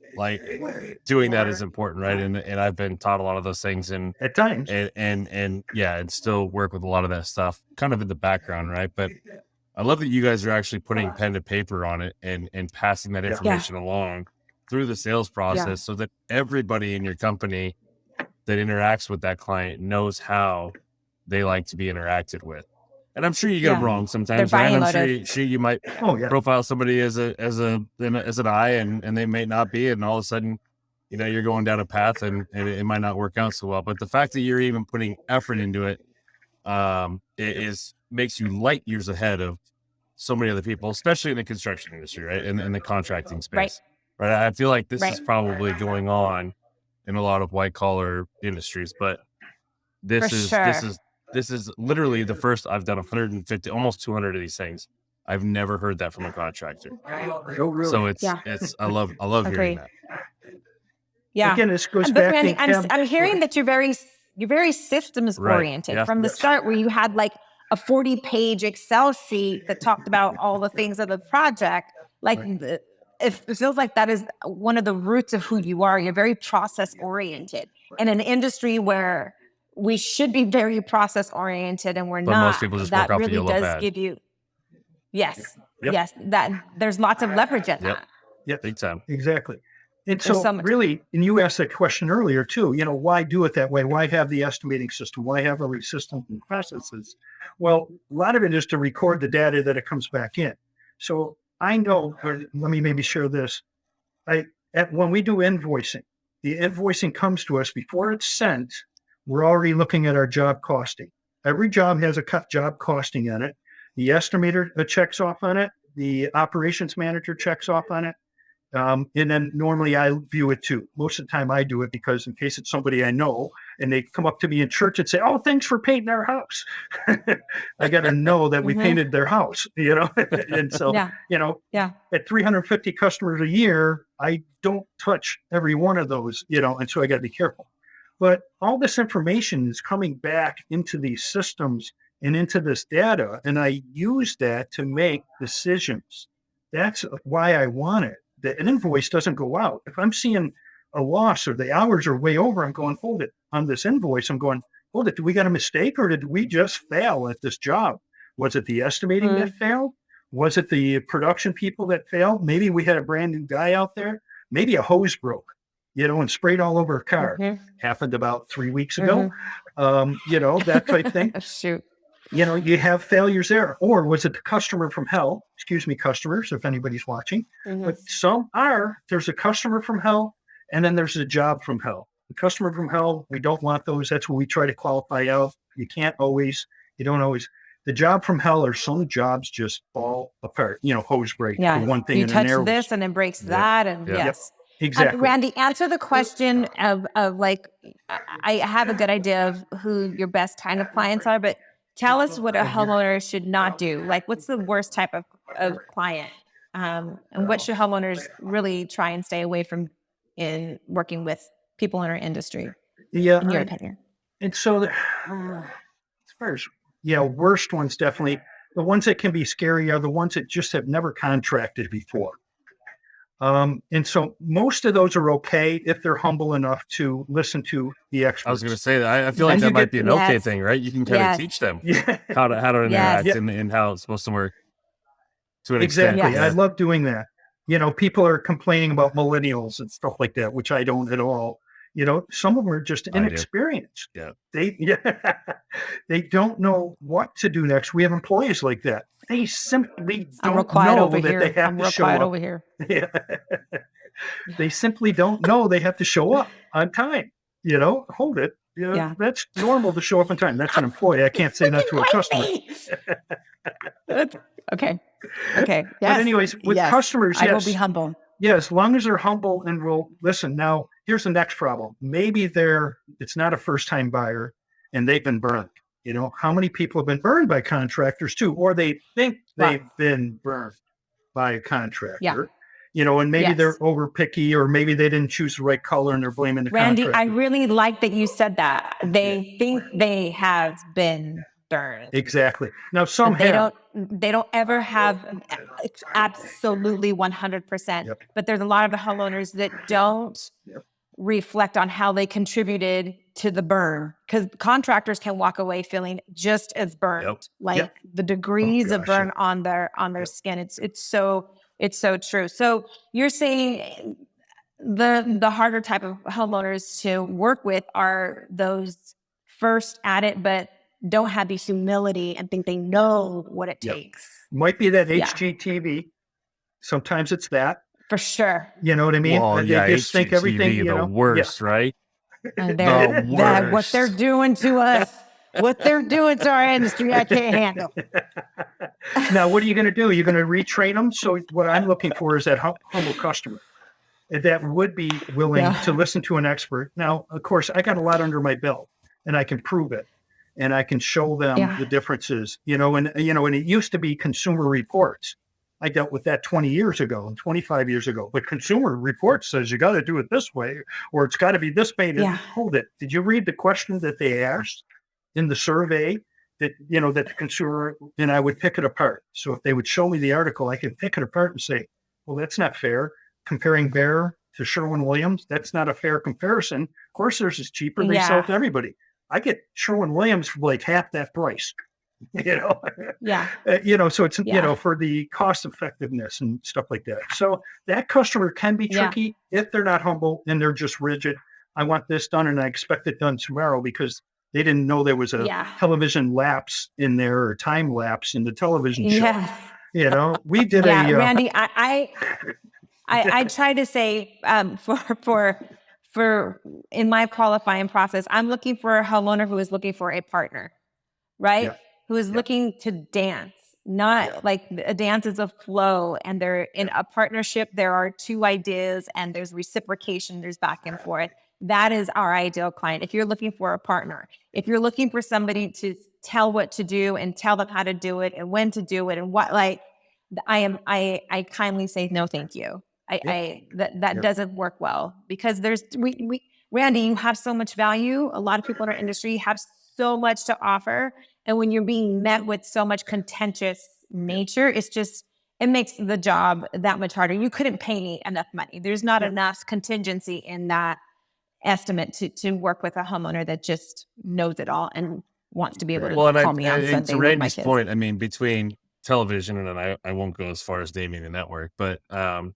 S2: doing that is important, right? And I've been taught a lot of those things, and
S4: at times,
S2: and still work with a lot of that stuff, kind of in the background, right? But I love that you guys are actually putting pen to paper on it and passing that information along through the sales process, so that everybody in your company that interacts with that client knows how they like to be interacted with. And I'm sure you get them wrong sometimes, right? I'm sure you might profile somebody as an I, and they may not be, and all of a sudden, you're going down a path and it might not work out so well. But the fact that you're even putting effort into it, makes you light years ahead of so many other people, especially in the construction industry, right? And in the contracting space, right? I feel like this is probably going on in a lot of white collar industries, but this is literally the first. I've done 150, almost 200 of these things. I've never heard that from a contractor.
S4: Oh, really?
S2: So it's I love hearing that.
S3: Yeah.
S4: Again, this goes back.
S3: Randy, I'm hearing that you're very systems oriented from the start, where you had like a 40-page Excel sheet that talked about all the things of the project. It feels like that is one of the roots of who you are. You're very process oriented in an industry where we should be very process oriented, and we're not.
S2: Most people just
S3: that
S2: work off
S3: really
S2: the yellow
S3: does
S2: pad.
S3: give you, yes, that there's lots of leverage in that.
S4: Yep,
S2: big time.
S4: Exactly. And so really, and you asked that question earlier too, why do it that way? Why have the estimating system? Why have all these systems and processes? Well, a lot of it is to record the data that it comes back in. So I know, or let me maybe share this. When we do invoicing, the invoicing comes to us before it's sent. We're already looking at our job costing. Every job has a job costing in it. The estimator checks off on it. The operations manager checks off on it. And then normally I view it too. Most of the time I do it because in case it's somebody I know and they come up to me in church and say, "Oh, thanks for painting our house." I got to know that we painted their house, And so, at 350 customers a year, I don't touch every one of those, and so I got to be careful. But all this information is coming back into these systems and into this data, and I use that to make decisions. That's why I want it. An invoice doesn't go out. If I'm seeing a loss or the hours are way over. I'm going, hold it on this invoice. I'm going, hold it. Did we got a mistake or did we just fail at this job? Was it the estimating that failed? Was it the production people that failed? Maybe we had a brand new guy out there. Maybe a hose broke, and sprayed all over a car. Happened about 3 weeks ago. That type thing.
S3: Shoot.
S4: You have failures there. Or was it the customer from hell? Excuse me, customers, if anybody's watching. But there's a customer from hell, and then there's a job from hell. The customer from hell, we don't want those. That's what we try to qualify out. You don't always. The job from hell are some jobs just fall apart, hose break. One thing.
S3: You touch this and it breaks that. And yes.
S4: Exactly.
S3: Randy, answer the question of like, I have a good idea of who your best kind of clients are, but tell us what a homeowner should not do. Like, what's the worst type of client? And what should homeowners really try and stay away from in working with people in our industry?
S4: Yeah.
S3: In your opinion.
S4: And so, as far as, worst ones, definitely the ones that can be scary are the ones that just have never contracted before. And so most of those are okay if they're humble enough to listen to the experts.
S2: I was going to say that. I feel like that might be an okay thing, right? You can kind of teach them how to interact and how it's supposed to work to an extent.
S4: Exactly. I love doing that. People are complaining about millennials and stuff like that, which I don't at all. Some of them are just inexperienced. They don't know what to do next. We have employees like that. They simply don't know that they have to show up.
S3: Over here.
S4: They simply don't know they have to show up on time. Hold it. That's normal to show up on time. That's an employee. I can't say that to a customer.
S3: Okay. Yes.
S4: But anyways, with customers,
S3: I will be humble.
S4: Yeah, as long as they're humble and will listen. Now, here's the next problem. Maybe it's not a first-time buyer and they've been burned. How many people have been burned by contractors too, or they think they've been burned by a contractor, and maybe they're over picky, or maybe they didn't choose the right color and they're blaming the
S3: Randy,
S4: contractor.
S3: I really like that you said that. They think they have been burned.
S4: Exactly. Now,
S3: they don't ever have absolutely 100%, but there's a lot of the homeowners that don't reflect on how they contributed to the burn, because contractors can walk away feeling just as burned, the degrees of burn on their skin. It's so true. So you're saying the harder type of homeowners to work with are those first at it, but don't have the humility and think they know what it takes.
S4: Might be that HGTV. Sometimes it's that.
S3: For sure.
S4: You know what I mean?
S2: Well,
S4: they just think everything,
S2: the worst, right?
S3: What they're doing to us, what they're doing to our industry, I can't handle.
S4: Now, what are you going to do? You're going to retrain them? So what I'm looking for is that humble customer that would be willing to listen to an expert. Now, of course, I got a lot under my belt and I can prove it. And I can show them the differences, and it used to be Consumer Reports. I dealt with that 20 years ago and 25 years ago. But Consumer Reports says you got to do it this way, or it's got to be this way. Hold it. Did you read the question that they asked in the survey that the consumer, and I would pick it apart. So if they would show me the article, I could pick it apart and say, well, that's not fair. Comparing Bear to Sherwin-Williams, that's not a fair comparison. Of course, theirs is cheaper. They sell it to everybody. I get Sherwin-Williams for like half that price. So it's, for the cost effectiveness and stuff like that. So that customer can be tricky if they're not humble and they're just rigid. I want this done and I expect it done tomorrow because they didn't know there was a television lapse in there or time lapse in the television show. We did
S3: Randy, I try to say, for in my qualifying process, I'm looking for a homeowner who is looking for a partner, right? Who is looking to dance, not like a dance is a flow, and they're in a partnership. There are two ideas and there's reciprocation, there's back and forth. That is our ideal client. If you're looking for a partner, if you're looking for somebody to tell what to do and tell them how to do it and when to do it and what, I kindly say, no, thank you. That doesn't work well because Randy, you have so much value. A lot of people in our industry have so much to offer. And when you're being met with so much contentious nature, it it makes the job that much harder. You couldn't pay me enough money. There's not enough contingency in that estimate to work with a homeowner that just knows it all and wants to be able to call me on Sunday
S2: to
S3: with my
S2: Randy's
S3: kids.
S2: point, I mean, between television, and I won't go as far as naming the network, but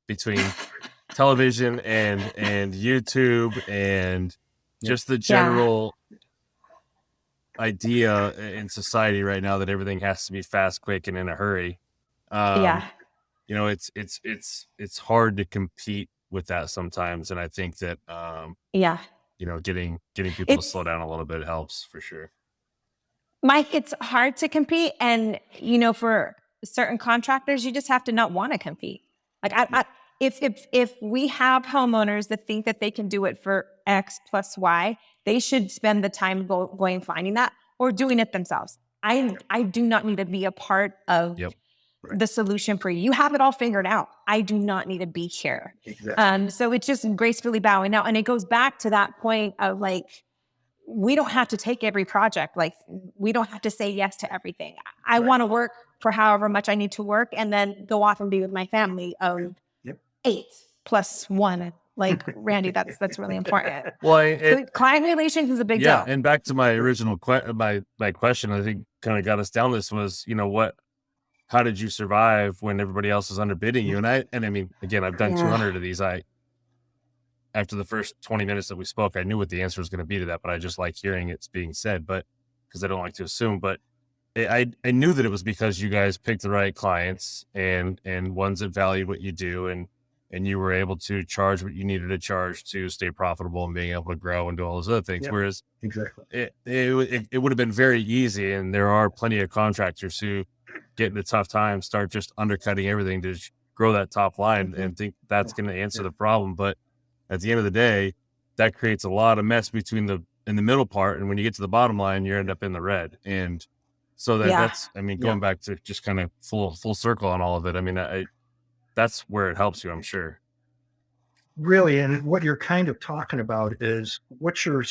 S2: between television and YouTube and just the general idea in society right now that everything has to be fast, quick, and in a hurry. You know, it's hard to compete with that sometimes, and I think that you know, getting people to slow down a little bit helps for sure.
S3: Mike, it's hard to compete, and you know, for certain contractors, you just have to not want to compete. Like, if we have homeowners that think that they can do it for X plus Y, they should spend the time going finding that or doing it themselves. I do not need to be a part of the solution for you. You have it all figured out. I do not need to be here.
S4: Exactly.
S3: So it's just gracefully bowing out, and it goes back to that point of like, we don't have to take every project. Like, we don't have to say yes to everything. I want to work for however much I need to work and then go off and be with my family of 8 plus 1. Like, Randy, that's really important.
S2: Well,
S3: so client relations is a big deal.
S2: And back to my original my question, I think kind of got us down this was, you know, how did you survive when everybody else is underbidding you? And I mean, again, I've done 200 of these. After the first 20 minutes that we spoke, I knew what the answer was going to be to that, but I just like hearing it's being said, but because I don't like to assume, but I knew that it was because you guys picked the right clients and ones that valued what you do. And you were able to charge what you needed to charge to stay profitable and being able to grow and do all those other things. Whereas it would have been very easy. And there are plenty of contractors who get into tough times, start just undercutting everything to grow that top line and think that's going to answer the problem. But at the end of the day, that creates a lot of mess in the middle part. And when you get to the bottom line, you end up in the red. And so that's, I mean, going back to just kind of full circle on all of it. I mean, that's where it helps you, I'm sure.
S4: Really. And what you're kind of talking about is what's your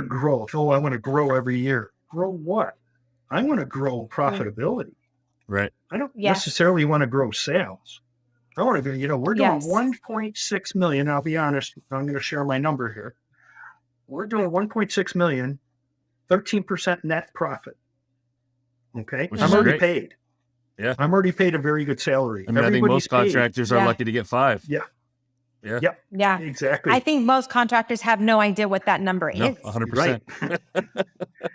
S4: growth? Oh, I want to grow every year. Grow what? I want to grow profitability.
S2: Right.
S4: I don't necessarily want to grow sales. I want to go, we're doing 1.6 million. I'll be honest. I'm going to share my number here. We're doing 1.6 million, 13% net profit. Okay. I'm already paid.
S2: Yeah.
S4: I'm already paid a very good salary.
S2: I mean, I think most contractors are lucky to get 5.
S3: Yeah.
S4: Exactly.
S3: I think most contractors have no idea what that number is.
S2: 100%.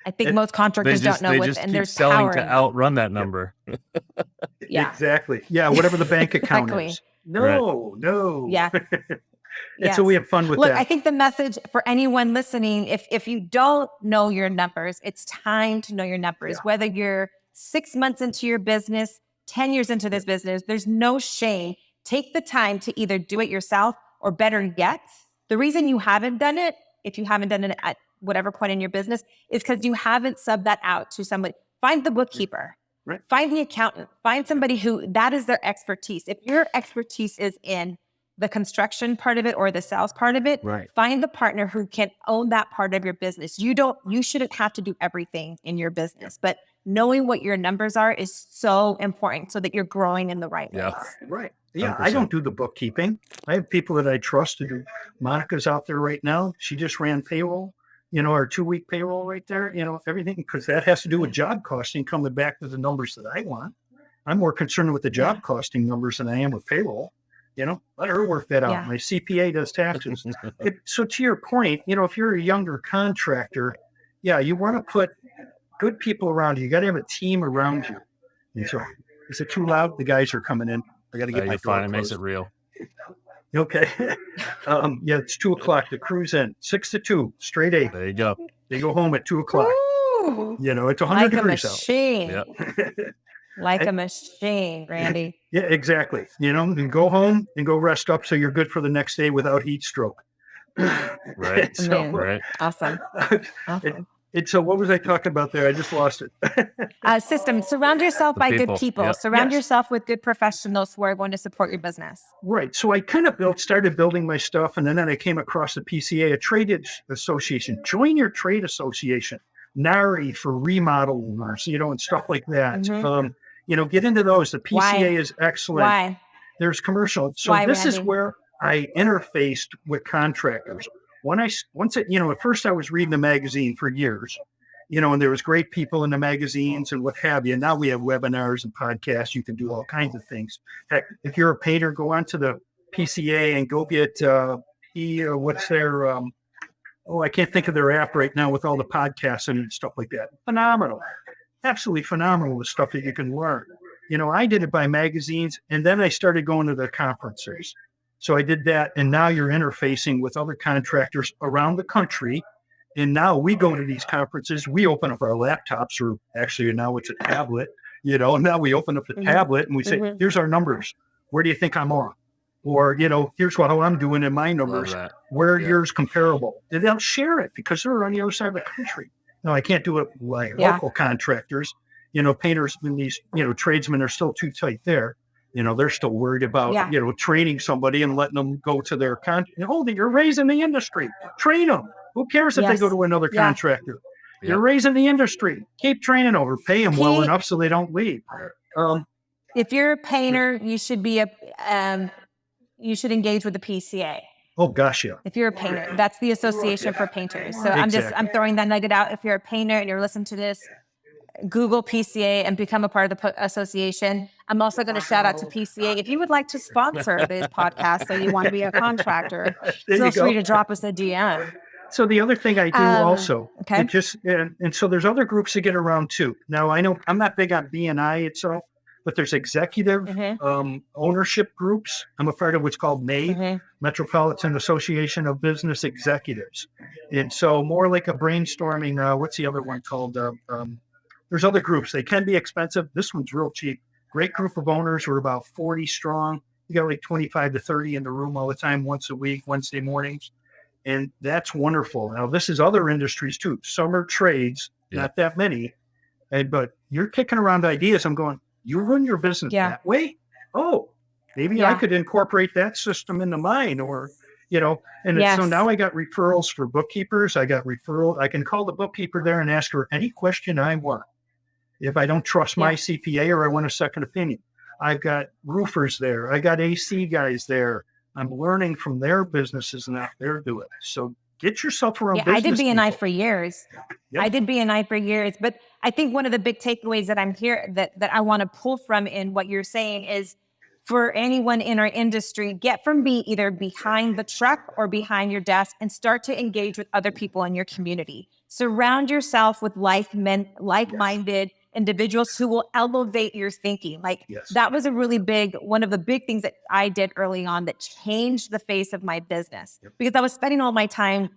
S3: I think most contractors don't know what, and there's
S2: selling
S3: power
S2: to outrun that number.
S4: Exactly. Yeah. Whatever the bank account is. No.
S3: Yeah.
S4: And so we have fun with that.
S3: Look, I think the message for anyone listening, if you don't know your numbers, it's time to know your numbers. Whether you're 6 months into your business, 10 years into this business, there's no shame. Take the time to either do it yourself or better yet, the reason you haven't done it, if you haven't done it at whatever point in your business, is because you haven't subbed that out to somebody. Find the bookkeeper, find the accountant, find somebody who that is their expertise. If your expertise is in the construction part of it or the sales part of it, find the partner who can own that part of your business. You shouldn't have to do everything in your business, but knowing what your numbers are is so important so that you're growing in the right ways.
S4: Right. Yeah,
S2: 100%.
S4: I don't do the bookkeeping. I have people that I trust to do. Monica's out there right now. She just ran payroll, our 2-week payroll right there, everything, because that has to do with job costing coming back to the numbers that I want. I'm more concerned with the job costing numbers than I am with payroll. Let her work that out. My CPA does taxes. So to your point, if you're a younger contractor, you want to put good people around you. You got to have a team around you. And so, is it too loud? The guys are coming in. I got to get my door
S2: fine.
S4: closed.
S2: It makes it real.
S4: Okay. It's 2:00. The crew's in 6 to 2, straight A.
S2: There you go.
S4: They go home at 2:00.
S3: Ooh,
S4: It's 100
S3: like
S4: degrees
S3: a machine.
S2: Yep.
S3: Like a machine, Randy.
S4: Yeah, exactly. And go home and go rest up so you're good for the next day without heat stroke.
S2: Right.
S3: Awesome.
S4: And so what was I talking about there? I just lost it.
S3: System. Surround yourself by good people.
S2: Yep.
S3: Surround yourself with good professionals who are going to support your business.
S4: Right. So I kind of started building my stuff, and then I came across the PCA, a trade association. Join your trade association. NARI for remodelers, and stuff like that. Get into those. The PCA
S3: Why?
S4: is excellent.
S3: Why?
S4: There's commercial. So
S3: Why,
S4: this is
S3: Randy?
S4: where I interfaced with contractors. At first I was reading the magazine for years, and there was great people in the magazines and what have you. Now we have webinars and podcasts. You can do all kinds of things. Heck, if you're a painter, go onto the PCA and go get what's their I can't think of their app right now with all the podcasts and stuff like that. Phenomenal. Absolutely phenomenal, the stuff that you can learn. I did it by magazines, and then I started going to the conferences. So I did that, and now you're interfacing with other contractors around the country. And now we go to these conferences, we open up our laptops, or actually now it's a tablet, and now we open up the tablet and we say, here's our numbers. Where do you think I'm on? Or, here's how I'm doing in my numbers. Where are yours comparable? And they'll share it because they're on the other side of the country. No, I can't do it like local contractors. Painters and these, tradesmen are still too tight there. They're still worried about, training somebody and letting them go to their you're raising the industry. Train them. Who cares if they go to another contractor? You're raising the industry. Keep training over. Pay them well enough so they don't leave.
S3: If you're a painter, you should be you should engage with the PCA.
S4: Oh gosh, yeah.
S3: If you're a painter, that's the Association for Painters. So I'm throwing that nugget out. If you're a painter and you're listening to this, Google PCA and become a part of the association. I'm also going to shout out to PCA. If you would like to sponsor this podcast, so you want to be a contractor, feel free to drop us a DM.
S4: So the other thing I do also, and so there's other groups that get around too. Now I know I'm not big on BNI itself, but there's executive ownership groups. I'm a part of what's called MABE, Metropolitan Association of Business Executives. And so more like a brainstorming, what's the other one called? There's other groups. They can be expensive. This one's real cheap. Great group of owners. We're about 40 strong. You got like 25 to 30 in the room all the time, once a week, Wednesday mornings. And that's wonderful. Now, this is other industries too. Some are trades, not that many. But you're kicking around ideas. I'm going, you run your business that way? Oh, maybe I could incorporate that system into mine, or, so now I got referrals for bookkeepers. I can call the bookkeeper there and ask her any question I want. If I don't trust my CPA or I want a second opinion, I've got roofers there. I got AC guys there. I'm learning from their businesses and how they're doing. So get yourself around business
S3: I did BNI
S4: people.
S3: for years. I did BNI for years. But I think one of the big takeaways that I'm here that I want to pull from in what you're saying is, for anyone in our industry, get from either behind the truck or behind your desk and start to engage with other people in your community. Surround yourself with like-minded individuals who will elevate your thinking. That was one of the big things that I did early on that changed the face of my business, because I was spending all my time,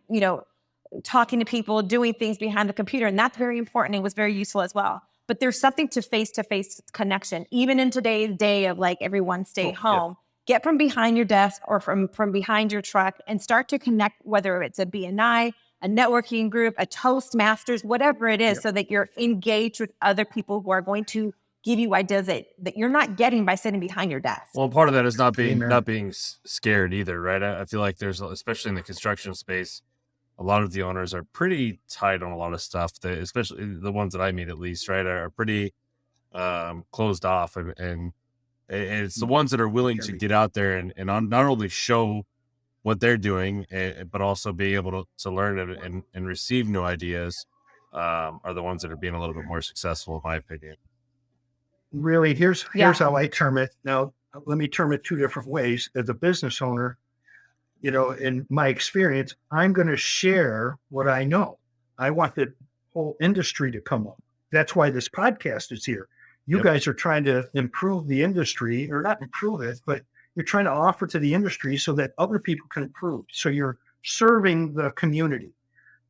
S3: talking to people, doing things behind the computer. And that's very important. It was very useful as well. But there's something to face-to-face connection, even in today's day of everyone stay home. Get from behind your desk or from behind your truck and start to connect, whether it's a BNI, a networking group, a Toastmasters, whatever it is, so that you're engaged with other people who are going to give you ideas that you're not getting by sitting behind your desk.
S2: Well, part of that is not being scared either, right? I feel like there's, especially in the construction space, a lot of the owners are pretty tight on a lot of stuff. Especially the ones that I meet, at least, right, are pretty closed off, and it's the ones that are willing to get out there and not only show what they're doing, but also be able to learn and receive new ideas, are the ones that are being a little bit more successful, in my opinion.
S4: Really, here's how I term it. Now, let me term it two different ways. As a business owner, in my experience, I'm going to share what I know. I want the whole industry to come up. That's why this podcast is here. You guys are trying to improve the industry, or not improve it, but you're trying to offer to the industry so that other people can improve. So you're serving the community.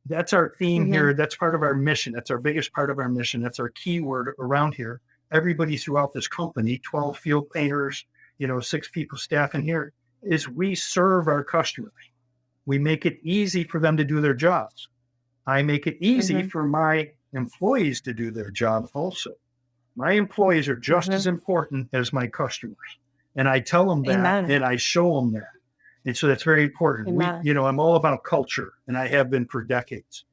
S4: That's our theme here. That's part of our mission. That's our biggest part of our mission. That's our keyword around here. Everybody throughout this company, 12 field painters, 6 people staff in here, is we serve our customers. We make it easy for them to do their jobs. I make it easy for my employees to do their job also. My employees are just as important as my customers. And I tell them that, and I show them that. And so that's very important. I'm all about culture, and I have been for decades,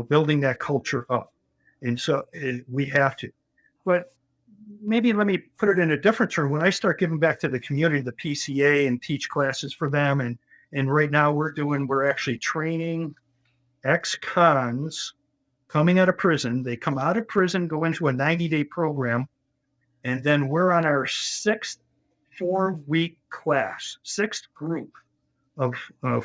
S4: building that culture up. And so we have to. But maybe let me put it in a different term. When I start giving back to the community, the PCA, and teach classes for them, and right now we're actually training ex-cons coming out of prison. They come out of prison, go into a 90-day program, and then we're on our sixth 4-week class, sixth group of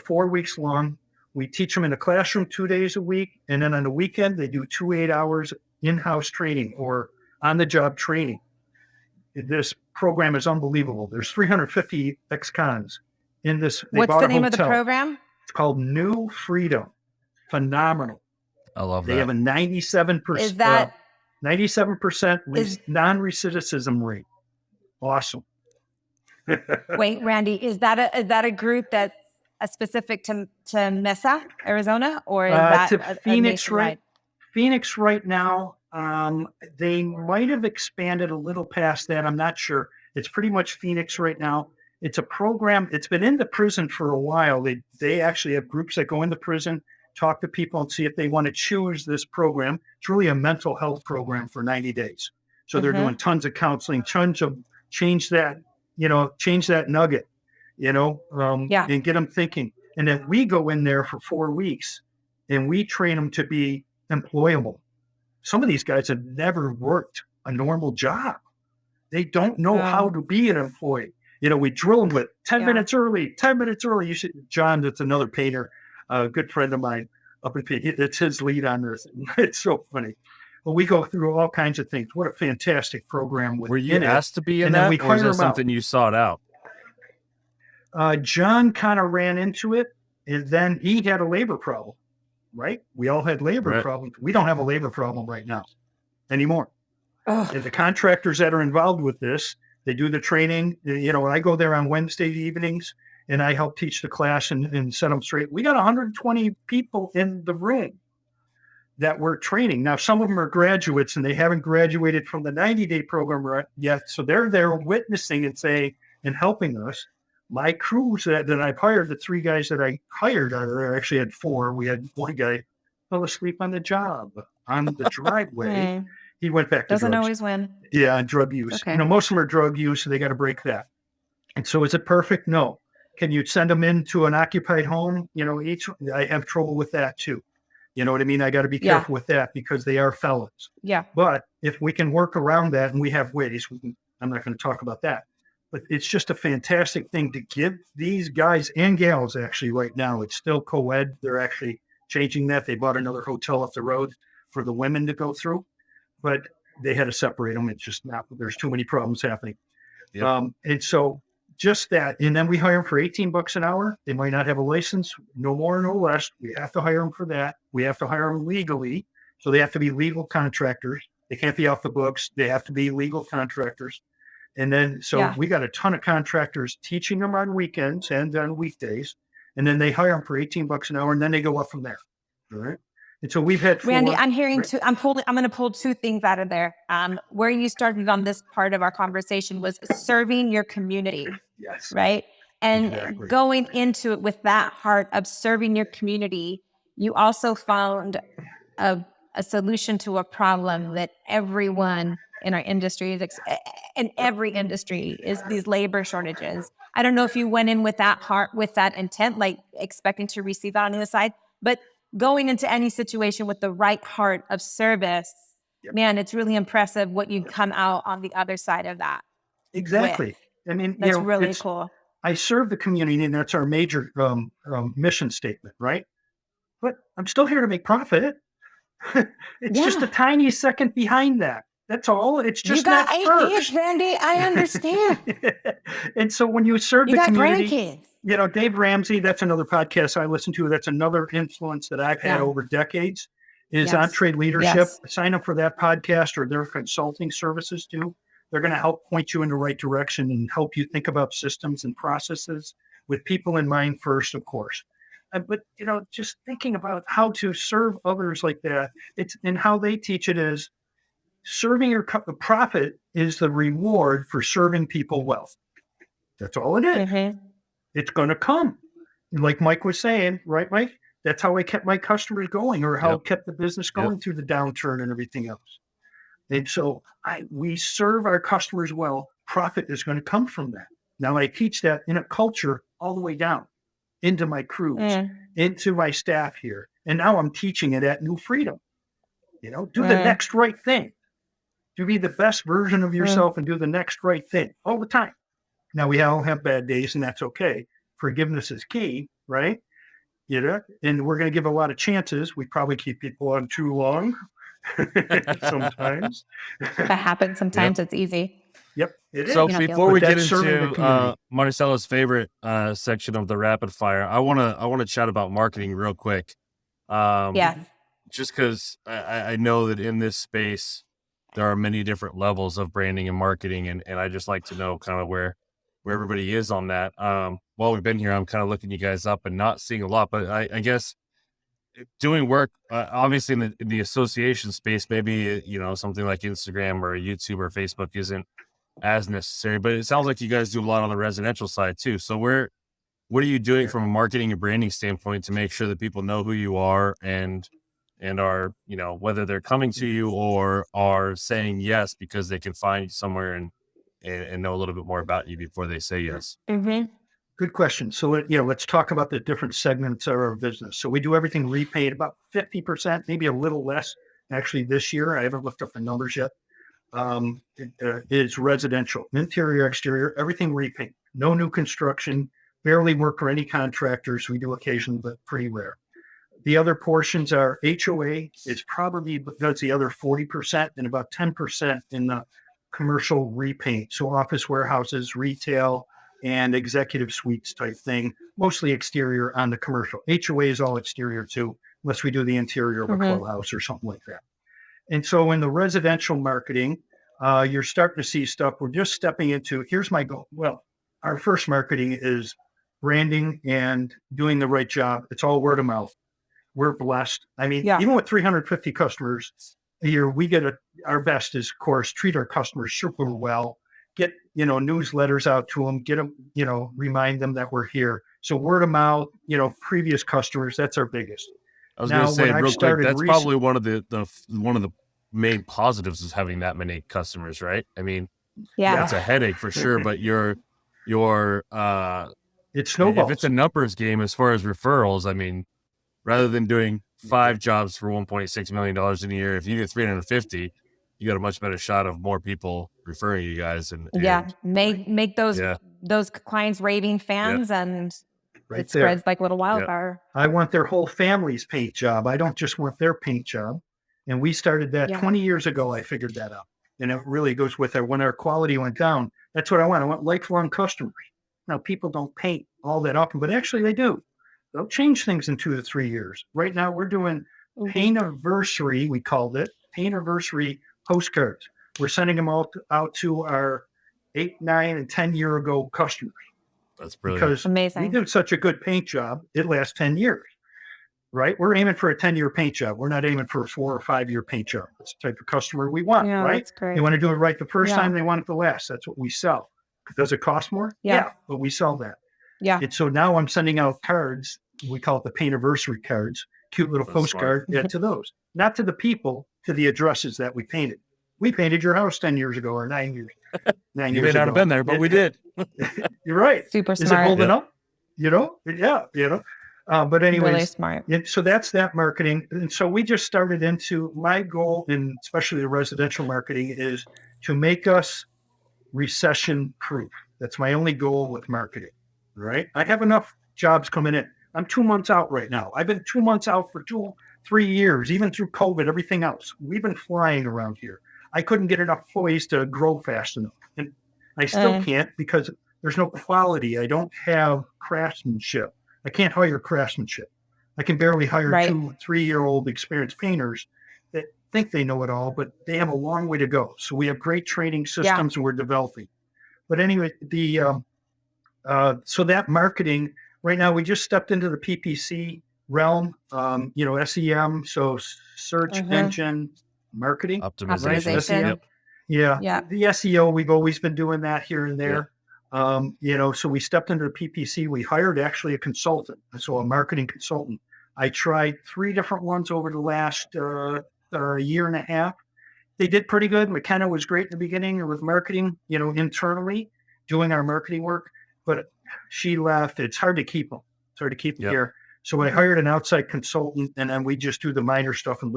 S4: 4 weeks long. We teach them in the classroom 2 days a week, and then on the weekend they do 2 8-hours in-house training or on-the-job training. This program is unbelievable. There's 350 ex-cons in this.
S3: What's the name of the program?
S4: It's called New Freedom. Phenomenal.
S2: I love that.
S4: They have a 97%.
S3: Is that
S4: 97% non-recidivism rate? Awesome.
S3: Wait, Randy, is that a group that's specific to Mesa, Arizona, or is that
S4: to Phoenix?
S3: Nationwide?
S4: Phoenix right now. They might have expanded a little past that. I'm not sure. It's pretty much Phoenix right now. It's a program. It's been in the prison for a while. They actually have groups that go into prison, talk to people, and see if they want to choose this program. It's really a mental health program for 90 days. So they're doing tons of counseling, tons of change that nugget, and get them thinking. And then we go in there for 4 weeks and we train them to be employable. Some of these guys have never worked a normal job. They don't know how to be an employee. We drill them with 10 minutes early, 10 minutes early. You should, John, that's another painter, a good friend of mine up in Phoenix. It's his lead on this. It's so funny. Well, we go through all kinds of things. What a fantastic program.
S2: Were you asked to be in that, or is that something you sought out?
S4: John kind of ran into it, and then he had a labor problem, right? We all had labor problems. We don't have a labor problem right now anymore. And the contractors that are involved with this, they do the training. I go there on Wednesday evenings, and I help teach the class and set them straight. We got 120 people in the room that we're training. Now, some of them are graduates, and they haven't graduated from the 90-day program yet. So they're there witnessing and helping us. My crews that I've hired, the 3 guys that I hired out of there, I actually had 4. We had 1 guy fell asleep on the job, on the driveway. He went back to
S3: Doesn't
S4: drugs.
S3: always win.
S4: Yeah, drug use.
S3: Okay.
S4: Most of them are drug use, so they got to break that. And so is it perfect? No. Can you send them into an occupied home? I have trouble with that too. You know what I mean? I got to be careful with that because they are felons.
S3: Yeah.
S4: But if we can work around that, and we have ways, I'm not going to talk about that. But it's just a fantastic thing to give these guys and gals actually right now. It's still co-ed. They're actually changing that. They bought another hotel up the road for the women to go through, but they had to separate them. It's just not, there's too many problems happening. Yep. And so just that, and then we hire them for $18 an hour. They might not have a license, no more, no less. We have to hire them for that. We have to hire them legally. So they have to be legal contractors. They can't be off the books. They have to be legal contractors. And then, we got a ton of contractors teaching them on weekends and on weekdays. And then they hire them for $18 an hour, and then they go up from there. All right. And so we've had 4.
S3: Randy, I'm hearing I'm going to pull 2 things out of there. Where you started on this part of our conversation was serving your community.
S4: Yes.
S3: Right. And going into it with that heart of serving your community, you also found a solution to a problem that everyone in our industry in every industry is these labor shortages. I don't know if you went in with that heart, with that intent, like expecting to receive that on the other side, but going into any situation with the right heart of service, man, it's really impressive what you come out on the other side of that.
S4: Exactly.
S3: I mean, that's really cool.
S4: I serve the community, and that's our major mission statement, right? But I'm still here to make profit. It's just a tiny second behind that. That's all. It's just not first. You got 8 years,
S3: Randy. I understand.
S4: And so when you serve the community,
S3: grandkids.
S4: Dave Ramsey, that's another podcast I listen to. That's another influence that I've had over decades is Entree Leadership. Yes. Sign up for that podcast or their consulting services too. They're going to help point you in the right direction and help you think about systems and processes with people in mind first, of course. But, just thinking about how to serve others like that, and how they teach it is, serving your profit is the reward for serving people well. That's all it is. Mm-hmm. It's going to come. Like Mike was saying, right, Mike? That's how I kept my customers going, or how I kept the business going through the downturn and everything else. And so we serve our customers well. Profit is going to come from that. Now I teach that in a culture all the way down into my crews, into my staff here. And now I'm teaching it at New Freedom. Do the next right thing. To be the best version of yourself and do the next right thing all the time. Now we all have bad days and that's okay. Forgiveness is key, right? And we're going to give a lot of chances. We probably keep people on too long sometimes.
S3: That happens sometimes. It's easy.
S4: Yep. It
S2: So
S4: is.
S2: before we get
S4: serving the
S2: into
S4: community.
S2: Marcelo's favorite section of the rapid fire, I want to chat about marketing real quick. Just because I know that in this space there are many different levels of branding and marketing, and I just like to know kind of where everybody is on that. While we've been here, I'm kind of looking you guys up and not seeing a lot, but I guess doing work, obviously in the association space, maybe, something like Instagram or YouTube or Facebook isn't as necessary, but it sounds like you guys do a lot on the residential side too. So what are you doing from a marketing and branding standpoint to make sure that people know who you are and are, whether they're coming to you or are saying yes because they can find you somewhere and know a little bit more about you before they say yes?
S4: Good question. So, let's talk about the different segments of our business. So we do everything repaid, about 50%, maybe a little less. Actually, this year, I haven't looked up the numbers yet. It's residential, interior, exterior, everything repaint. No new construction, barely work for any contractors. We do occasionally, but pretty rare. The other portions are HOA is probably does the other 40% and about 10% in the commercial repaint. So office warehouses, retail, and executive suites type thing, mostly exterior on the commercial. HOA is all exterior too, unless we do the interior of a clubhouse or something like that. And so in the residential marketing, you're starting to see stuff. We're just stepping into, here's my goal. Well, our first marketing is branding and doing the right job. It's all word of mouth. We're blessed. I mean, even with 350 customers a year, we get our best is, of course, treat our customers super well, get, newsletters out to them, get them, remind them that we're here. So word of mouth, previous customers, that's our biggest.
S2: I was going to say real quick, that's probably one of the main positives is having that many customers, right? I mean, it's a headache for sure, but it
S4: snowballs.
S2: If it's a numbers game as far as referrals, I mean, rather than doing 5 jobs for $1.6 million in a year, if you get 350, you got a much better shot of more people referring you guys. And
S3: make those clients raving fans, and it spreads like little wildfire.
S4: I want their whole family's paint job. I don't just want their paint job. And we started that 20 years ago. I figured that out. And it really goes with when our quality went down. That's what I want. I want lifelong customers. Now, people don't paint all that often, but actually they do. They'll change things in 2 to 3 years. Right now, we're doing paint-iversary, we called it, paint-iversary postcards. We're sending them all out to our 8, 9, and 10 year ago customers.
S2: That's brilliant.
S4: Because
S3: amazing.
S4: We did such a good paint job, it lasts 10 years, right? We're aiming for a 10-year paint job. We're not aiming for a 4 or 5 year paint job. That's the type of customer we want, right?
S3: That's great.
S4: They want to do it right the first time, they want it to last. That's what we sell. Does it cost more? Yeah, but we sell that.
S3: Yeah.
S4: And so now I'm sending out cards. We call it the paint-iversary cards, cute little postcard to those. Not to the people, to the addresses that we painted. We painted your house 10 years ago or 9 years.
S2: You may not have been there, but we did.
S4: You're right.
S3: Super smart.
S4: Is it holding up? Yeah. But anyways,
S3: really smart.
S4: So that's that marketing. And so we just started into my goal, and especially the residential marketing, is to make us recession proof. That's my only goal with marketing, right? I have enough jobs coming in. I'm 2 months out right now. I've been 2 months out for 3 years, even through COVID, everything else. We've been flying around here. I couldn't get enough employees to grow fast enough. And I still can't because there's no quality. I don't have craftsmanship. I can't hire craftsmanship. I can barely hire 2, 3-year-old experienced painters that think they know it all, but they have a long way to go. So we have great training systems and we're developing. But anyway, so that marketing, right now we just stepped into the PPC realm, SEM, so search engine marketing.
S2: Optimization.
S4: Right? Yeah. The SEO, we've always been doing that here and there. So we stepped into the PPC. We hired actually a consultant, so a marketing consultant. I tried 3 different ones over the last year and a half, they did pretty good. McKenna was great in the beginning with marketing, internally doing our marketing work, but she left. It's hard to keep them. It's hard to keep them here. So I hired an outside consultant, and then we just do the minor stuff and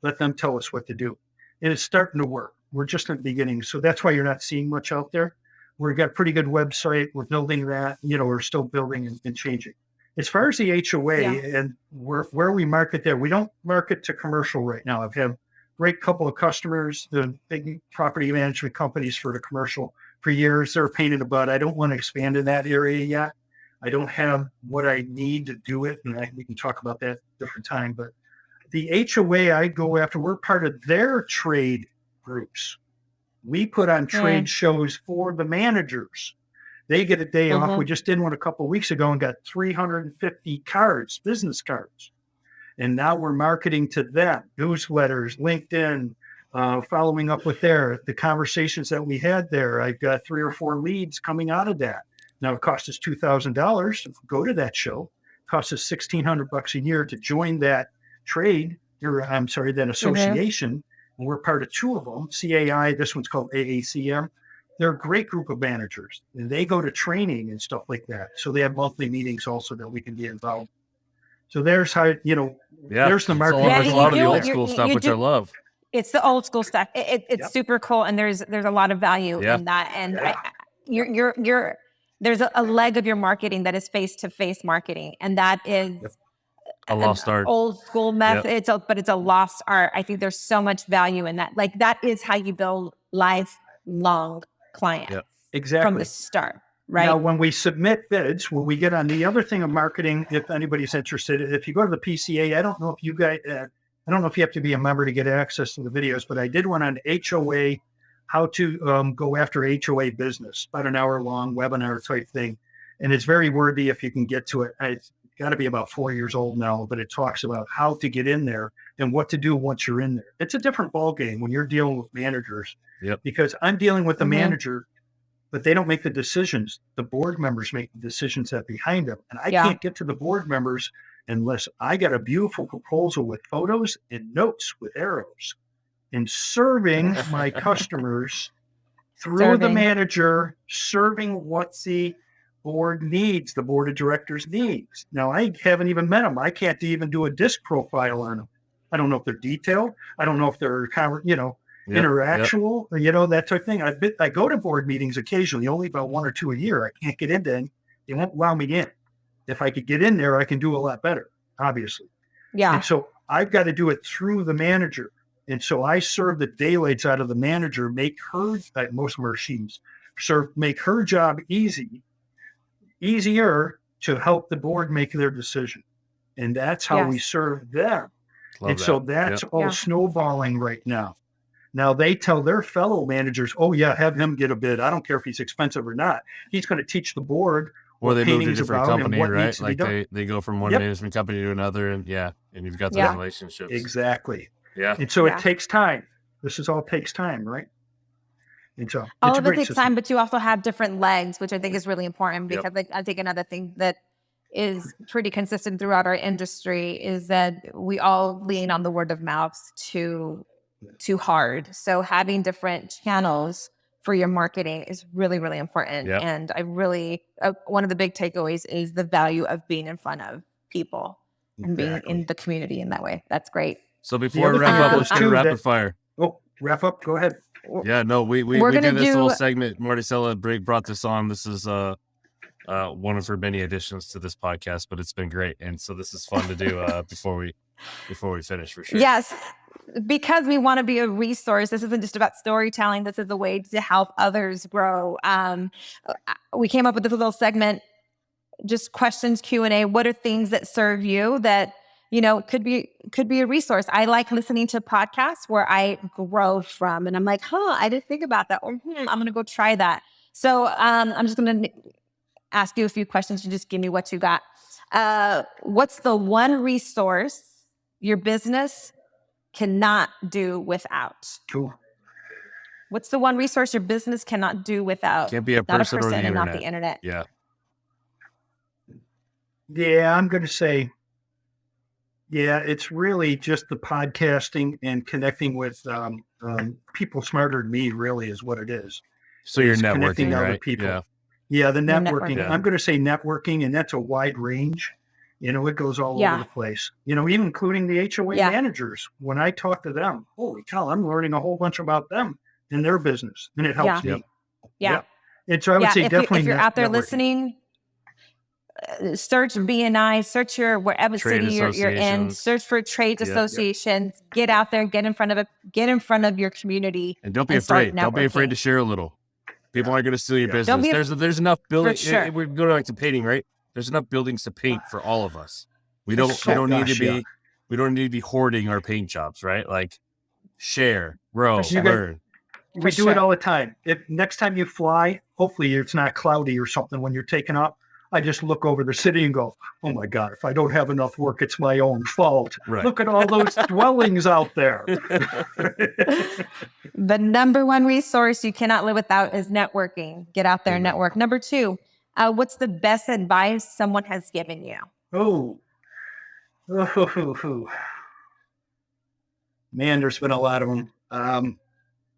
S4: let them tell us what to do. And it's starting to work. We're just in the beginning. So that's why you're not seeing much out there. We've got a pretty good website. We're building that, we're still building and changing. As far as the HOA and where we market there, we don't market to commercial right now. I've had a great couple of customers, the big property management companies for the commercial for years. They're a pain in the butt. I don't want to expand in that area yet. I don't have what I need to do it. And we can talk about that different time. But the HOA I go after, we're part of their trade groups. We put on trade shows for the managers. They get a day off. We just did one a couple of weeks ago and got 350 cards, business cards. And now we're marketing to them, newsletters, LinkedIn, following up with the conversations that we had there. I've got 3 or 4 leads coming out of that. Now it costs us $2,000 to go to that show. It costs us $1,600 a year to join that that association. And we're part of 2 of them, CAI, this one's called AACM. They're a great group of managers, and they go to training and stuff like that. So they have monthly meetings also that we can be involved. So there's how, there's the marketing.
S2: There's a lot of the old school stuff, which I love.
S3: It's the old school stuff. It's super cool. And there's a lot of value in that. And there's a leg of your marketing that is face-to-face marketing. And that is
S2: a lost art,
S3: old school method. But it's a lost art. I think there's so much value in that. Like that is how you build lifelong clients from the start, right?
S4: Now, when we submit bids, when we get on the other thing of marketing, if anybody's interested, if you go to the PCA, I don't know if you have to be a member to get access to the videos, but I did one on HOA, how to go after HOA business, about an hour long webinar type thing. And it's very worthy if you can get to it. It's got to be about 4 years old now, but it talks about how to get in there and what to do once you're in there. It's a different ballgame when you're dealing with managers. Because I'm dealing with the manager, but they don't make the decisions. The board members make the decisions that behind them. And I can't get to the board members unless I got a beautiful proposal with photos and notes with arrows and serving my customers through the manager, serving what the board needs, the board of directors needs. Now, I haven't even met them. I can't even do a disc profile on them. I don't know if they're detailed. I don't know if they're, interactual, that type of thing. I go to board meetings occasionally, only about 1 or 2 a year. I can't get into any. They won't allow me in. If I could get in there, I can do a lot better, obviously. Yeah. And so I've got to do it through the manager. And so I serve the daylights out of the manager, make her, most of her she's, make her job easier to help the board make their decision. And that's how we serve them. So that's all snowballing right now. Now they tell their fellow managers, have him get a bid. I don't care if he's expensive or not. He's going to teach the board.
S2: Or they move to a different company, right? Like they go from one management company to another, and you've got those relationships.
S4: Exactly. Yeah. And so it takes time. This all takes time, right? And so
S3: all of it takes time, but you also have different legs, which I think is really important because I think another thing that is pretty consistent throughout our industry is that we all lean on the word of mouth too hard. So having different channels for your marketing is really, really important. Yep. And I really, one of the big takeaways is the value of being in front of people and being in the community in that way. That's great.
S2: So before we wrap up, let's do rapid fire.
S4: Oh, wrap up. Go ahead.
S2: Yeah, no, we do this little segment. Marticela Brigg brought this on. This is one of her many additions to this podcast, but it's been great. And so this is fun to do before we finish for sure.
S3: Yes, because we want to be a resource. This isn't just about storytelling. This is a way to help others grow. We came up with this little segment, just questions, Q&A. What are things that serve you that, could be a resource? I like listening to podcasts where I grow from, and I'm like, I didn't think about that. Or, I'm going to go try that. So I'm just going to ask you a few questions and just give me what you got. What's the one resource your business cannot do without?
S4: Cool.
S3: What's the one resource your business cannot do without?
S2: Can't be a person or the internet.
S3: Not the internet.
S2: Yeah.
S4: Yeah, I'm going to say Yeah, it's really just the podcasting and connecting with people smarter than me. Really, is what it is.
S2: So you're
S4: Connecting
S2: networking,
S4: other
S2: right?
S4: people. Yeah, the
S3: You're
S4: networking.
S3: networking.
S4: I'm going to say networking, and that's a wide range. It goes all over the place. Even including the HOA managers. When I talk to them, holy cow, I'm learning a whole bunch about them and their business, and it helps me.
S3: Yeah.
S4: And so I would say definitely
S3: if you're out there
S4: networking.
S3: listening, search BNI, search your whatever
S2: Trade
S3: city you're in, search for trades associations, get out there, get in front of your community.
S2: And don't be afraid. Don't be afraid to share a little. People aren't going to steal your business. There's enough building.
S3: Sure.
S2: We're going to painting, right? There's enough buildings to paint for all of us. We don't need to be hoarding our paint jobs, right? Like share, grow, learn.
S4: We do it all the time. If next time you fly, hopefully it's not cloudy or something when you're taking off. I just look over the city and go, oh my God, if I don't have enough work, it's my own fault.
S2: Right.
S4: Look at all those dwellings out there.
S3: The number one resource you cannot live without is networking. Get out there and network. Number two, what's the best advice someone has given you?
S4: Man, there's been a lot of them.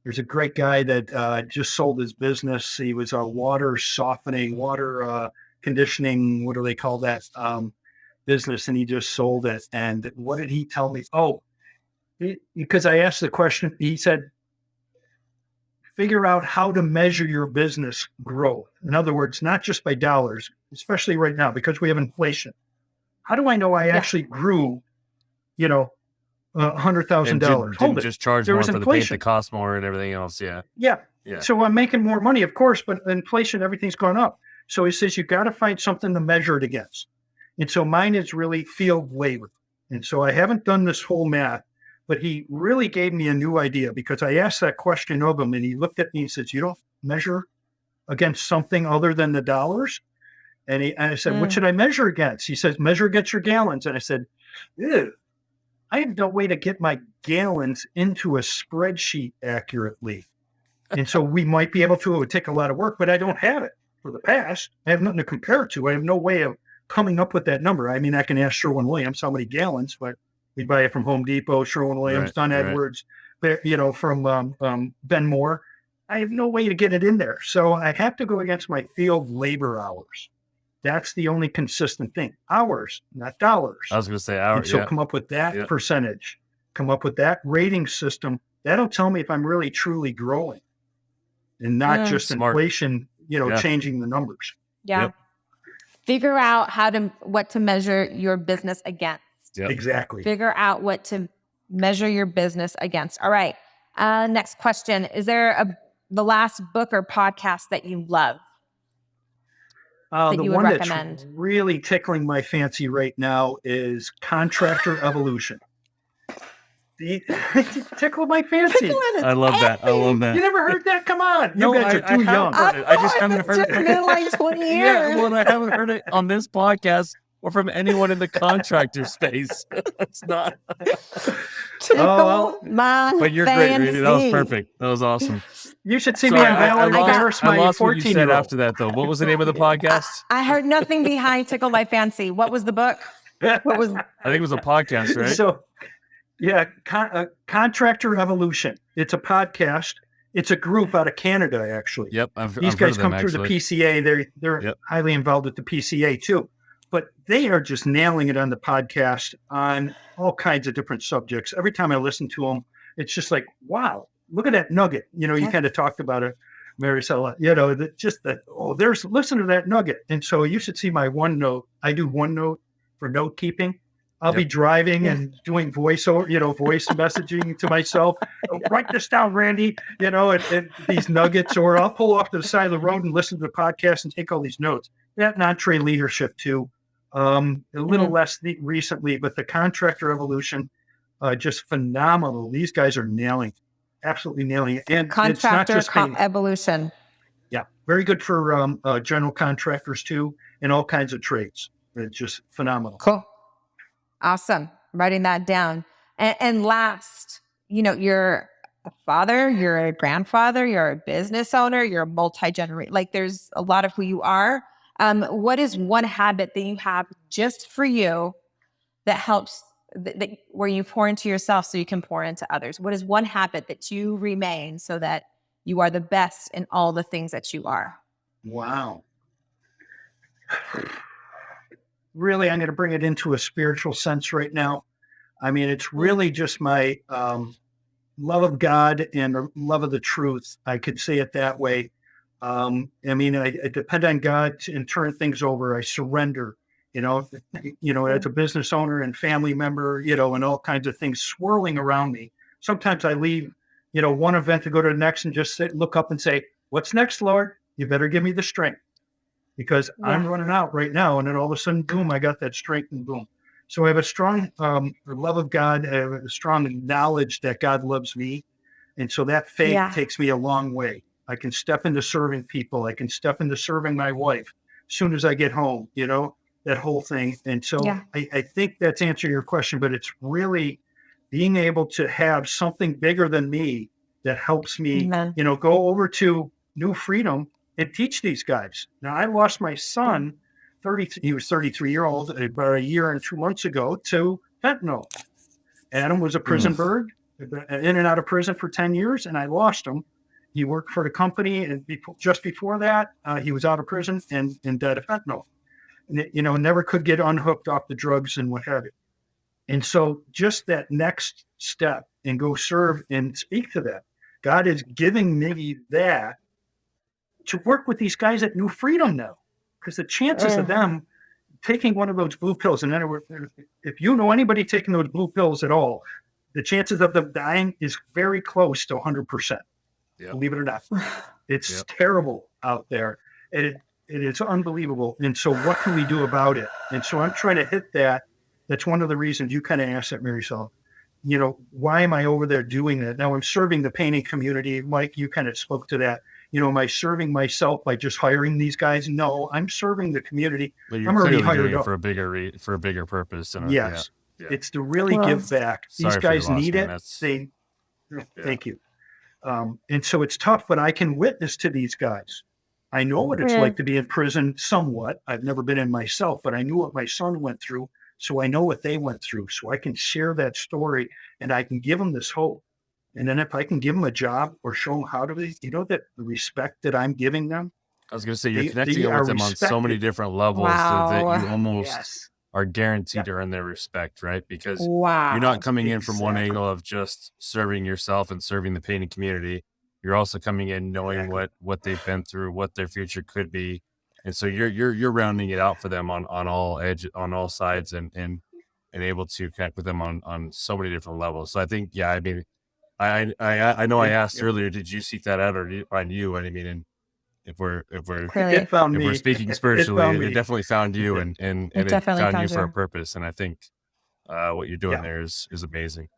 S4: There's a great guy that just sold his business. He was a water conditioning, what do they call that business? And he just sold it. And what did he tell me? Because I asked the question, he said, figure out how to measure your business growth. In other words, not just by dollars, especially right now, because we have inflation. How do I know I actually grew, $100,000?
S2: Didn't just charge more for the paint that cost more and everything else. Yeah.
S4: So I'm making more money, of course, but inflation, everything's gone up. So he says, you got to find something to measure it against. And so mine is really field labor. And so I haven't done this whole math, but he really gave me a new idea because I asked that question of him and he looked at me and says, you don't measure against something other than the dollars? And I said, what should I measure against? He says, measure against your gallons. And I said, ew, I have no way to get my gallons into a spreadsheet accurately. And so we might be able to, it would take a lot of work, but I don't have it. For the past, I have nothing to compare it to. I have no way of coming up with that number. I mean, I can ask Sherwin-Williams how many gallons, but we buy it from Home Depot, Sherwin-Williams, Don Edwards, from Ben Moore. I have no way to get it in there. So I have to go against my field labor hours. That's the only consistent thing. Hours, not dollars.
S2: I was going to say hours.
S4: And so come up with that percentage. Come up with that rating system. That'll tell me if I'm really, truly growing and not just inflation, changing the numbers.
S3: Yeah. Yep. Figure out what to measure your business against.
S4: Yep. Exactly.
S3: Figure out what to measure your business against. All right. Next question. Is there the last book or podcast that you love?
S4: The one that's really tickling my fancy right now is Contractor Evolution. Tickle my fancy.
S2: I love that.
S4: You never heard that? Come on. You guys are too young.
S2: I just haven't heard it.
S3: It's been like 20 years.
S2: Yeah, I haven't heard it on this podcast or from anyone in the contractor space. It's not. But you're great, Randy. That was perfect. That was awesome.
S4: You should see me embarrass my 14-year-old.
S2: I lost what you said after that, though. What was the name of the podcast?
S3: I heard nothing behind Tickle My Fancy. What was the book?
S2: I think it was a podcast, right?
S4: So, Contractor Evolution. It's a podcast. It's a group out of Canada, actually.
S2: Yep,
S4: These guys come through the PCA. They're highly involved with the PCA too, but they are just nailing it on the podcast on all kinds of different subjects. Every time I listen to them, it's just like, wow, look at that nugget. You kind of talked about it, Maricela. Listen to that nugget. And so you should see my OneNote. I do OneNote for note keeping. I'll be driving and doing voiceover, voice messaging to myself. Write this down, Randy, and these nuggets, or I'll pull off to the side of the road and listen to the podcast and take all these notes. That and entree leadership too. A little less recently, but the Contractor Evolution, just phenomenal. These guys are absolutely nailing it. And
S3: Contractor Evolution.
S4: Yeah. Very good for general contractors too, and all kinds of trades. It's just phenomenal.
S3: Cool. Awesome. Writing that down. And last, you're a father, you're a grandfather, you're a business owner, you're a multi-generation. Like there's a lot of who you are. What is one habit that you have just for you that helps where you pour into yourself so you can pour into others? What is one habit that you remain so that you are the best in all the things that you are?
S4: Wow. Really, I'm going to bring it into a spiritual sense right now. I mean, it's really just my love of God and love of the truth. I could say it that way. I mean, I depend on God and turn things over. I surrender, as a business owner and family member, and all kinds of things swirling around me. Sometimes I leave, one event to go to the next and just look up and say, "What's next, Lord? You better give me the strength, because I'm running out right now." And then all of a sudden, boom, I got that strength, and boom. So I have a strong love of God, I have a strong knowledge that God loves me. And so that faith takes me a long way. I can step into serving people. I can step into serving my wife as soon as I get home, that whole thing. And so I think that's answering your question, but it's really being able to have something bigger than me that helps me, go over to New Freedom and teach these guys. Now, I lost my son, he was 33-year-old, about a year and 2 months ago, to fentanyl. Adam was a prison bird, in and out of prison for 10 years, and I lost him. He worked for the company, and just before that, he was out of prison and died of fentanyl. And, never could get unhooked off the drugs and what have you. And so just that next step and go serve and speak to that. God is giving me that to work with these guys at New Freedom now, because the chances of them taking one of those blue pills, and then if you know anybody taking those blue pills at all, the chances of them dying is very close to 100%. Believe it or not. It's terrible out there. It is unbelievable. And so what can we do about it? And so I'm trying to hit that. That's one of the reasons you kind of asked that, Marisol. Why am I over there doing that? Now I'm serving the painting community. Mike, you kind of spoke to that. Am I serving myself by just hiring these guys? No, I'm serving the community.
S2: But you're
S4: I'm already
S2: clearly
S4: hired
S2: doing
S4: up
S2: it for a bigger purpose. And
S4: yes. It's to really give back. These guys need it. Thank you. And so it's tough, but I can witness to these guys. I know what it's like to be in prison somewhat. I've never been in myself, but I knew what my son went through. So I know what they went through. So I can share that story and I can give them this hope. And then if I can give them a job or show them how to be, that the respect that I'm giving them.
S2: I was going to say, you're connecting with them on so many different levels that you almost are guaranteed to earn their respect, right? Because you're not coming in from one angle of just serving yourself and serving the painting community. You're also coming in knowing what they've been through, what their future could be. And so you're rounding it out for them on all sides and able to connect with them on so many different levels. So I think, I know I asked earlier, did you seek that out or on you? And I mean, and if we're speaking spiritually, it definitely found you and it found you for a purpose. And I think what you're doing there is amazing.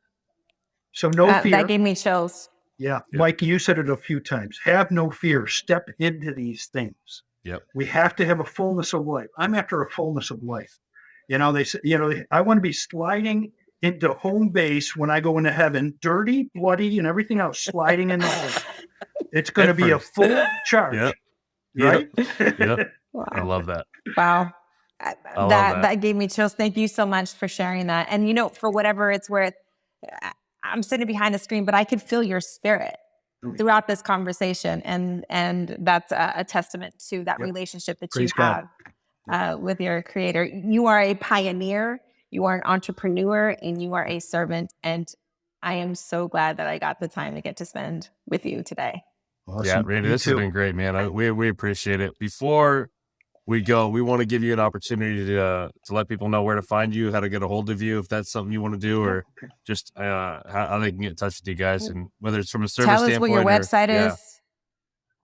S4: So no fear.
S3: That gave me chills.
S4: Yeah. Mike, you said it a few times. Have no fear. Step into these things.
S2: Yep.
S4: We have to have a fullness of life. I'm after a fullness of life. They say, I want to be sliding into home base when I go into heaven, dirty, bloody, and everything else, sliding in the home. It's going to be a full charge. Right?
S2: Yep. Wow. I love that.
S3: Wow. That gave me chills. Thank you so much for sharing that. And, for whatever it's worth, I'm sitting behind the screen, but I could feel your spirit throughout this conversation. And that's a testament to that relationship that you have with your creator. You are a pioneer, you are an entrepreneur, and you are a servant. And I am so glad that I got the time to get to spend with you today.
S4: Awesome.
S2: Yeah, Randy, this has been great, man. We appreciate it. Before we go, we want to give you an opportunity to let people know where to find you, how to get a hold of you, if that's something you want to do, or just how they can get in touch with you guys, and whether it's from a service standpoint.
S3: Tell us what your website is.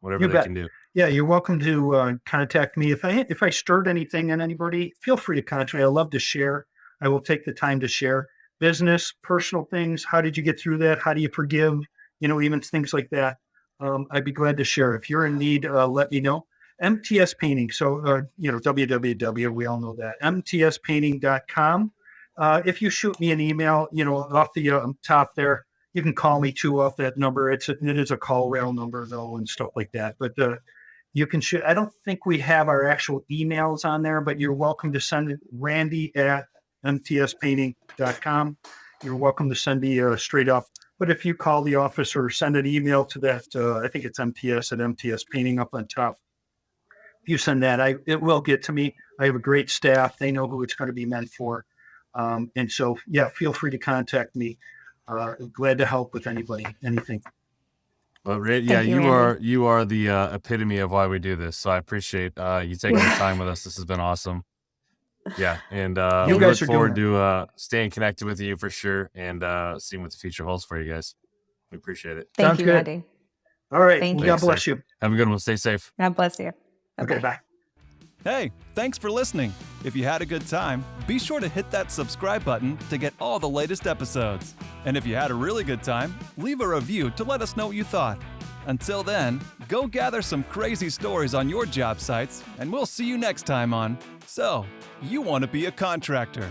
S2: Whatever they can do.
S4: Yeah, you're welcome to contact me. If I stirred anything in anybody, feel free to contact me. I love to share. I will take the time to share business, personal things. How did you get through that? How do you forgive? Even things like that. I'd be glad to share. If you're in need, let me know. MTS Painting. So, www, we all know that. mtspainting.com. If you shoot me an email, off the top there, you can call me too off that number. It is a call rail number though and stuff like that. But you can shoot. I don't think we have our actual emails on there, but you're welcome to send it Randy at mtspainting.com. You're welcome to send me straight up. But if you call the office or send an email to that, I think it's MTS at MTS Painting up on top. If you send that, it will get to me. I have a great staff. They know who it's going to be meant for. And so, yeah, feel free to contact me. Glad to help with anything.
S2: Well, yeah, you are the epitome of why we do this. So I appreciate you taking the time with us. This has been awesome. Yeah, and we look forward to staying connected with you for sure, and seeing what the future holds for you guys. We appreciate it.
S3: Thank you, Andy.
S4: All right. God bless you.
S2: Have a good one. Stay safe.
S3: God bless you.
S4: Okay, bye.
S1: Hey, thanks for listening. If you had a good time, be sure to hit that subscribe button to get all the latest episodes. And if you had a really good time, leave a review to let us know what you thought. Until then, go gather some crazy stories on your job sites, and we'll see you next time on So, You Want to Be a Contractor.